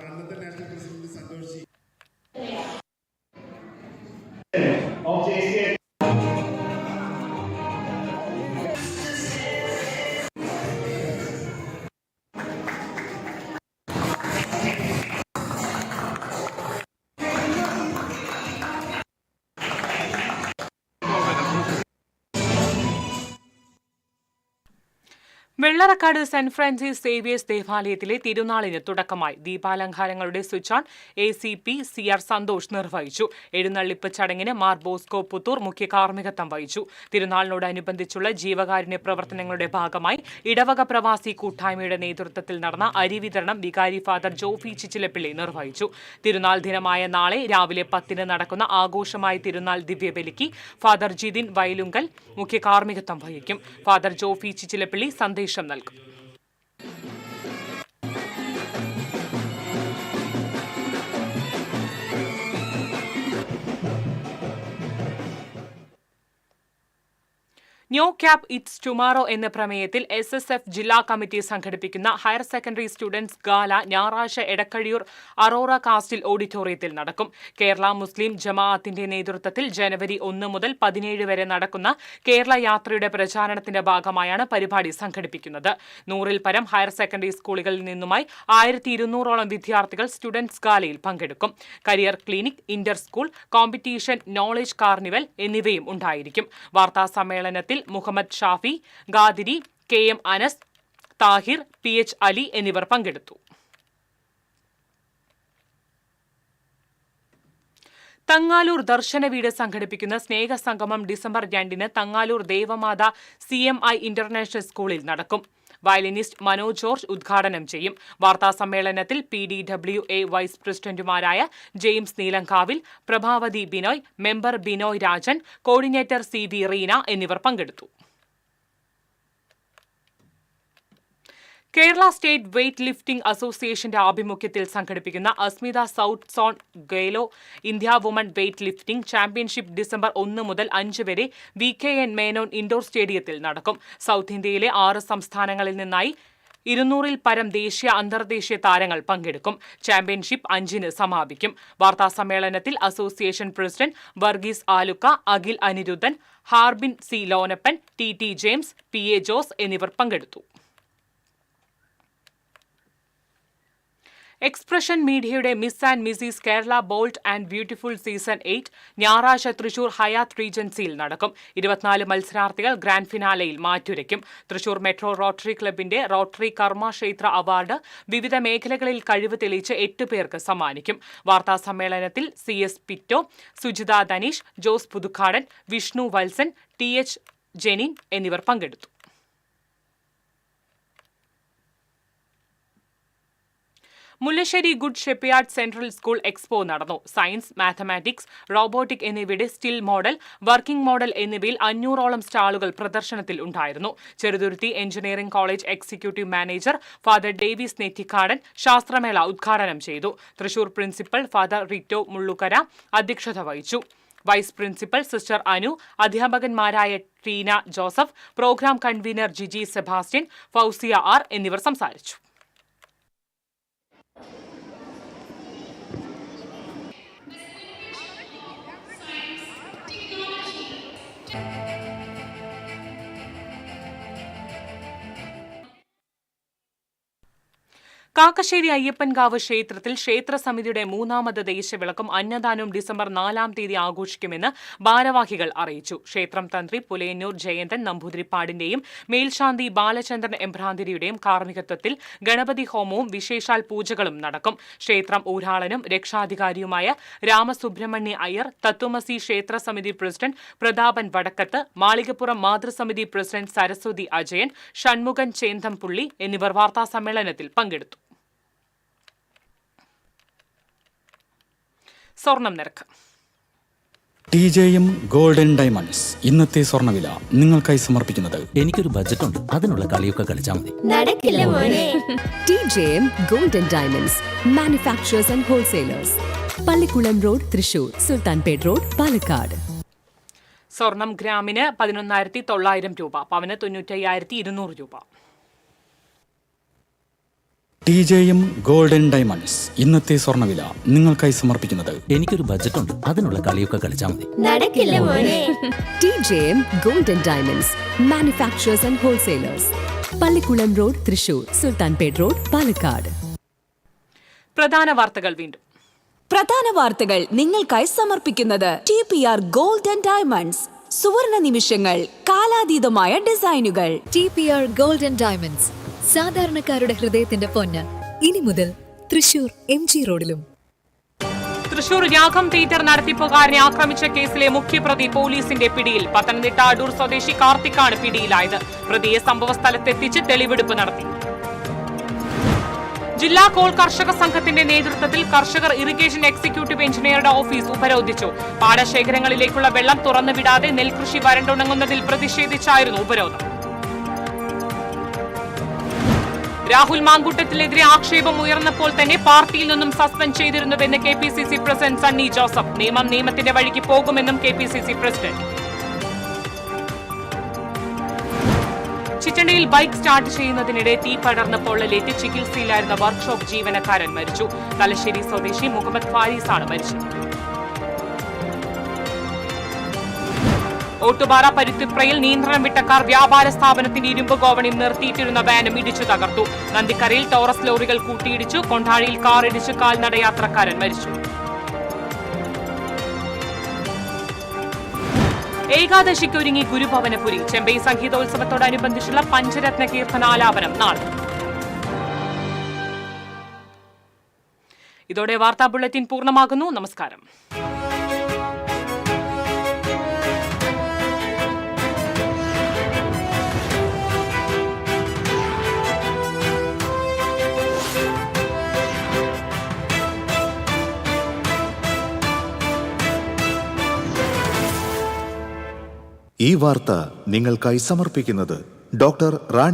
വെള്ളറക്കാട് സെന്റ് ഫ്രാൻസിസ് സേവിയേഴ്സ് ദേവാലയത്തിലെ തിരുനാളിന് തുടക്കമായി. ദീപാലങ്കാരങ്ങളുടെ switch on ACP CR Santhosh നിർവഹിച്ചു. എഴുന്നള്ളിപ്പ് ചടങ്ങിന് മാർ ബോസ്കോ പുത്തൂർ മുഖ്യ കാർമ്മികത്വം വഹിച്ചു. തിരുനാളിനോടനുബന്ധിച്ചുള്ള ജീവകാരുണ്യ പ്രവർത്തനങ്ങളുടെ ഭാഗമായി ഇടവക പ്രവാസി കൂട്ടായ്മയുടെ നേതൃത്വത്തിൽ നടന്ന അരി വിതരണം വികാരി ഫാദർ ജോഫി ചിച്ചിലപ്പിള്ളി നിർവഹിച്ചു. തിരുനാൾ ദിനമായ നാളെ രാവിലെ 10 നടക്കുന്ന ആഘോഷമായ തിരുനാൾ ദിവ്യബലിക്ക് ഫാദർ ജിതിൻ വയലുങ്കൽ മുഖ്യ കാർമ്മികത്വം വഹിക്കും. ഫാദർ ജോഫി ചിച്ചിലപ്പിള്ളി സന്ദേശം നൽകും. ന്യൂ ക്യാപ് ഇറ്റ്സ് ടുമാറോ എന്ന പ്രമേയത്തിൽ SSF ജില്ലാ കമ്മിറ്റി സംഘടിപ്പിക്കുന്ന ഹയർ സെക്കൻഡറി സ്റ്റുഡൻസ് ഗാല ഞായറാഴ്ച എടക്കഴിയൂർ അറോറ കാസ്റ്റിൽ ഓഡിറ്റോറിയത്തിൽ നടക്കും. കേരള മുസ്ലിം ജമാഅത്തിന്റെ നേതൃത്വത്തിൽ ജനുവരി 1 മുതൽ 17 വരെ നടക്കുന്ന കേരള യാത്രയുടെ പ്രചാരണത്തിന്റെ ഭാഗമായാണ് പരിപാടി സംഘടിപ്പിക്കുന്നത്. 100-ൽ പരം ഹയർ സെക്കൻഡറി സ്കൂളുകളിൽ നിന്നുമായി 1200ഓളം വിദ്യാർത്ഥികൾ സ്റ്റുഡൻസ് ഗാലയിൽ പങ്കെടുക്കും. Career clinic, Inter school competition, knowledge carnival എന്നിവയും ഉണ്ടായിരിക്കും. വാർത്താ സമ്മേളനത്തിൽ മുഹമ്മദ് ഷാഫി, ഗാദിരി, KM അനസ്, താഹിർ, PH അലി എന്നിവർ പങ്കെടുത്തു. തങ്ങാലൂർ ദർശന വീട് സംഘടിപ്പിക്കുന്ന സ്നേഹസംഗമം December 2 Thangalur Devamatha CMI international സ്കൂളിൽ നടക്കും. വയലിനിസ്റ്റ് മനോജ് ജോർജ് ഉദ്ഘാടനം ചെയ്യും. വാർത്താ സമ്മേളനത്തിൽ PDWA വൈസ് പ്രസിഡന്റുമാരായ James Neelankavil, Prabhavathi Binoy, member Binoy Rajan, coordinator CB Reena എന്നിവർ പങ്കെടുത്തു. കേരള സ്റ്റേറ്റ് വെയ്റ്റ് ലിഫ്റ്റിംഗ് അസോസിയേഷന്റെ ആഭിമുഖ്യത്തിൽ സംഘടിപ്പിക്കുന്ന Asmita south zone Khelo India woman weight lifting championship December 1 മുതൽ 5 വരെ VKN മേനോൻ ഇൻഡോർ സ്റ്റേഡിയത്തിൽ നടക്കും. സൗത്ത് ഇന്ത്യയിലെ 6 സംസ്ഥാനങ്ങളിൽ നിന്നായി 200-ൽ പരം ദേശീയ അന്തർദേശീയ താരങ്ങൾ പങ്കെടുക്കും. ചാമ്പ്യൻഷിപ്പ് 5-ന് സമാപിക്കും. വാർത്താസമ്മേളനത്തിൽ association president Varghese Alukka, Akhil Aniruddhan, Harbin C Lonappan, T James, PA Jose എന്നിവർ പങ്കെടുത്തു. എക്സ്പ്രഷൻ മീഡിയയുടെ Miss and Mrs Kerala bold and beautiful season 8 ഞായറാഴ്ച തൃശൂർ ഹയാത്ത് റീജൻസിയിൽ നടക്കും. 24 മത്സരാർത്ഥികൾ ഗ്രാൻഡ് ഫിനാലെയിൽ മാറ്റുരയ്ക്കും. തൃശൂർ മെട്രോ റോട്ടറി ക്ലബിന്റെ റോട്ടറി കർമ്മക്ഷേത്ര അവാർഡ് വിവിധ മേഖലകളിൽ കഴിവ് തെളിയിച്ച് 8 പേർക്ക് സമ്മാനിക്കും. വാർത്താസമ്മേളനത്തിൽ CS പിറ്റോ, സുജിത ധനീഷ്, ജോസ് പുതുക്കാടൻ, വിഷ്ണു വത്സൻ, TH ജെനിൻ എന്നിവർ പങ്കെടുത്തു. Mullassery good shepherd central school expo നടന്നു. സയൻസ്, മാത്തമാറ്റിക്സ്, റോബോട്ടിക് എന്നിവയുടെ സ്റ്റിൽ മോഡൽ, വർക്കിംഗ് മോഡൽ എന്നിവയിൽ 500ഓളം സ്റ്റാളുകൾ പ്രദർശനത്തിൽ ഉണ്ടായിരുന്നു. Cheruthuruthy engineering college executive manager father Davis Nettikadan ശാസ്ത്രമേള ഉദ്ഘാടനം ചെയ്തു. തൃശൂർ പ്രിൻസിപ്പൽ ഫാദർ റിറ്റോ മുള്ളുകര അധ്യക്ഷത വഹിച്ചു. വൈസ് പ്രിൻസിപ്പൽ സിസ്റ്റർ അനു, അധ്യാപകന്മാരായ Tina Joseph, programme convener Jiji Sebastian, Fousiya R എന്നിവർ സംസാരിച്ചു. കാക്കശ്ശേരി അയ്യപ്പൻകാവ് ക്ഷേത്രത്തിൽ ക്ഷേത്രസമിതിയുടെ 3ാമത് ദേശവിളക്കും അന്നദാനവും ഡിസംബർ 4-ാം തീയതി ആഘോഷിക്കുമെന്ന് ഭാരവാഹികൾ അറിയിച്ചു. ക്ഷേത്രം തന്ത്രി പുലയന്നൂർ ജയന്തൻ നമ്പൂതിരിപ്പാടിന്റെയും മേൽശാന്തി ബാലചന്ദ്രൻ എംഭ്രാന്തിരിയുടെയും കാർമ്മികത്വത്തിൽ ഗണപതി ഹോമവും വിശേഷാൽ പൂജകളും നടക്കും. ക്ഷേത്രം ഊരാളനും രക്ഷാധികാരിയുമായ രാമസുബ്രഹ്മണ്യ അയ്യർ, തത്വമസി ക്ഷേത്രസമിതി പ്രസിഡന്റ് പ്രതാപൻ വടക്കത്ത്, മാളികപ്പുറം മാതൃസമിതി പ്രസിഡന്റ് സരസ്വതി അജയൻ, ഷൺമുഖൻ ചേന്തംപുള്ളി എന്നിവർ വാർത്താസമ്മേളനത്തിൽ പങ്കെടുത്തു. സ്വർണം നിരക്ക്. TJM ഗോൾഡൻ ഡയമണ്ട്സ് ഇന്നത്തെ സ്വർണ്ണവില നിങ്ങൾക്കായി സമർപ്പിക്കുന്നത്. എനിക്കൊരു ബജറ്റ് ഉണ്ട്, അതിനുള്ള കളിയൊക്കെ കളിച്ചാൽ മതി. നടക്കില്ല മോനെ. TJM golden diamonds, manufacturers and wholesalers, Pallikulam road, Thrissur, Sultanpet road, Palakkad. സ്വർണം ഗ്രാമിന് 11,900 രൂപ, പവന് 95,200 രൂപ. TJM ഗോൾഡൻ ഡയമണ്ട്സ് ഇന്നത്തെ സ്വർണ്ണവില നിങ്ങൾക്കായി സമർപ്പിക്കുന്നത്. എനിക്കൊരു ബജറ്റ് ഉണ്ട്, അതിനുള്ള കളിയൊക്കെ കളിച്ചാൽ മതി. നടക്കില്ല മോനെ. TJM golden diamonds, manufacturers and wholesalers, Pallikulam road, Thrissur, Sultanpet road, Palakkad. പ്രധാന വാർത്തകൾ വീണ്ടും. പ്രധാന വാർത്തകൾ നിങ്ങൾക്കായി സമർപ്പിക്കുന്നത് TPR ഗോൾഡൻ ഡയമണ്ട്സ്, സുവർണ നിമിഷങ്ങൾ, കാലാതീതമായ ഡിസൈനുകൾ. TPR ഗോൾഡൻ ഡയമണ്ട്സ്, സാധാരണക്കാരുടെ ഹൃദയത്തിന്റെ പൊന്ന്. ഇനി മുതൽ തൃശൂർ MG റോഡിലും. തൃശൂർ രാഗം തിയേറ്റർ നടത്തിപ്പുകാരനെ ആക്രമിച്ച കേസിലെ മുഖ്യപ്രതി പോലീസിന്റെ പിടിയിൽ. പത്തനംതിട്ട അടൂർ സ്വദേശി കാർത്തിക്കാണ് പിടിയിലായത്. പ്രതിയെ സംഭവസ്ഥലത്തെത്തിച്ച് തെളിവെടുപ്പ് നടത്തി. ജില്ലാ കോൾ കർഷക സംഘത്തിന്റെ നേതൃത്വത്തിൽ കർഷകർ ഇറിഗേഷൻ എക്സിക്യൂട്ടീവ് എഞ്ചിനീയറുടെ ഓഫീസ് ഉപരോധിച്ചു. പാടശേഖരങ്ങളിലേക്കുള്ള വെള്ളം തുറന്നുവിടാതെ നെൽകൃഷി വരണ്ടുണങ്ങുന്നതിൽ പ്രതിഷേധിച്ചായിരുന്നു ഉപരോധം. രാഹുൽ മാങ്കൂട്ടത്തിനെതിരെ ആക്ഷേപം ഉയർന്നപ്പോൾ തന്നെ പാർട്ടിയിൽ നിന്നും സസ്പെൻഡ് ചെയ്തിരുന്നുവെന്ന് KPCC പ്രസിഡന്റ് സണ്ണി ജോസഫ്. നിയമം നിയമത്തിന്റെ വഴിക്ക് പോകുമെന്നും KPCC പ്രസിഡന്റ്. ചിറ്റണ്ടയിൽ ബൈക്ക് സ്റ്റാർട്ട് ചെയ്യുന്നതിനിടെ തീ പടർന്ന് പൊള്ളലേറ്റ് ചികിത്സയിലായിരുന്ന വർക്ക്ഷോപ്പ് ജീവനക്കാരൻ മരിച്ചു. തലശ്ശേരി സ്വദേശി മുഹമ്മദ് ഫാരീസാണ് മരിച്ചത്. ഓട്ടുപാറ പരുത്തിപ്രയിൽ നിയന്ത്രണം വിട്ട കാർ വ്യാപാര സ്ഥാപനത്തിന്റെ ഇരുമ്പ് ഗോവണിയിൽ നിർത്തിയിട്ടിരുന്ന വാനും ഇടിച്ചു തകർത്തു. നന്ദിക്കരയിൽ ടോറസ് ലോറികൾ കൂട്ടിയിടിച്ചു. കൊണ്ടാഴിയിൽ കാർ ഇടിച്ച് കാൽനടയാത്രക്കാരൻ മരിച്ചു. ഏകാദശിക്കൊരുങ്ങി ഗുരുഭവനപുരി. ചെമ്പൈ സംഗീതോത്സവത്തോടനുബന്ധിച്ചുള്ള പഞ്ചരത്ന കീർത്തനാലാപനം നാളെ. ഇതോടെ വാർത്താ ബുള്ളറ്റിൻ പൂർണ്ണമാകുന്നു. നമസ്കാരം. ഈ വാർത്ത നിങ്ങൾക്കായി സമർപ്പിക്കുന്നത് ഡോക്ടർ റാണി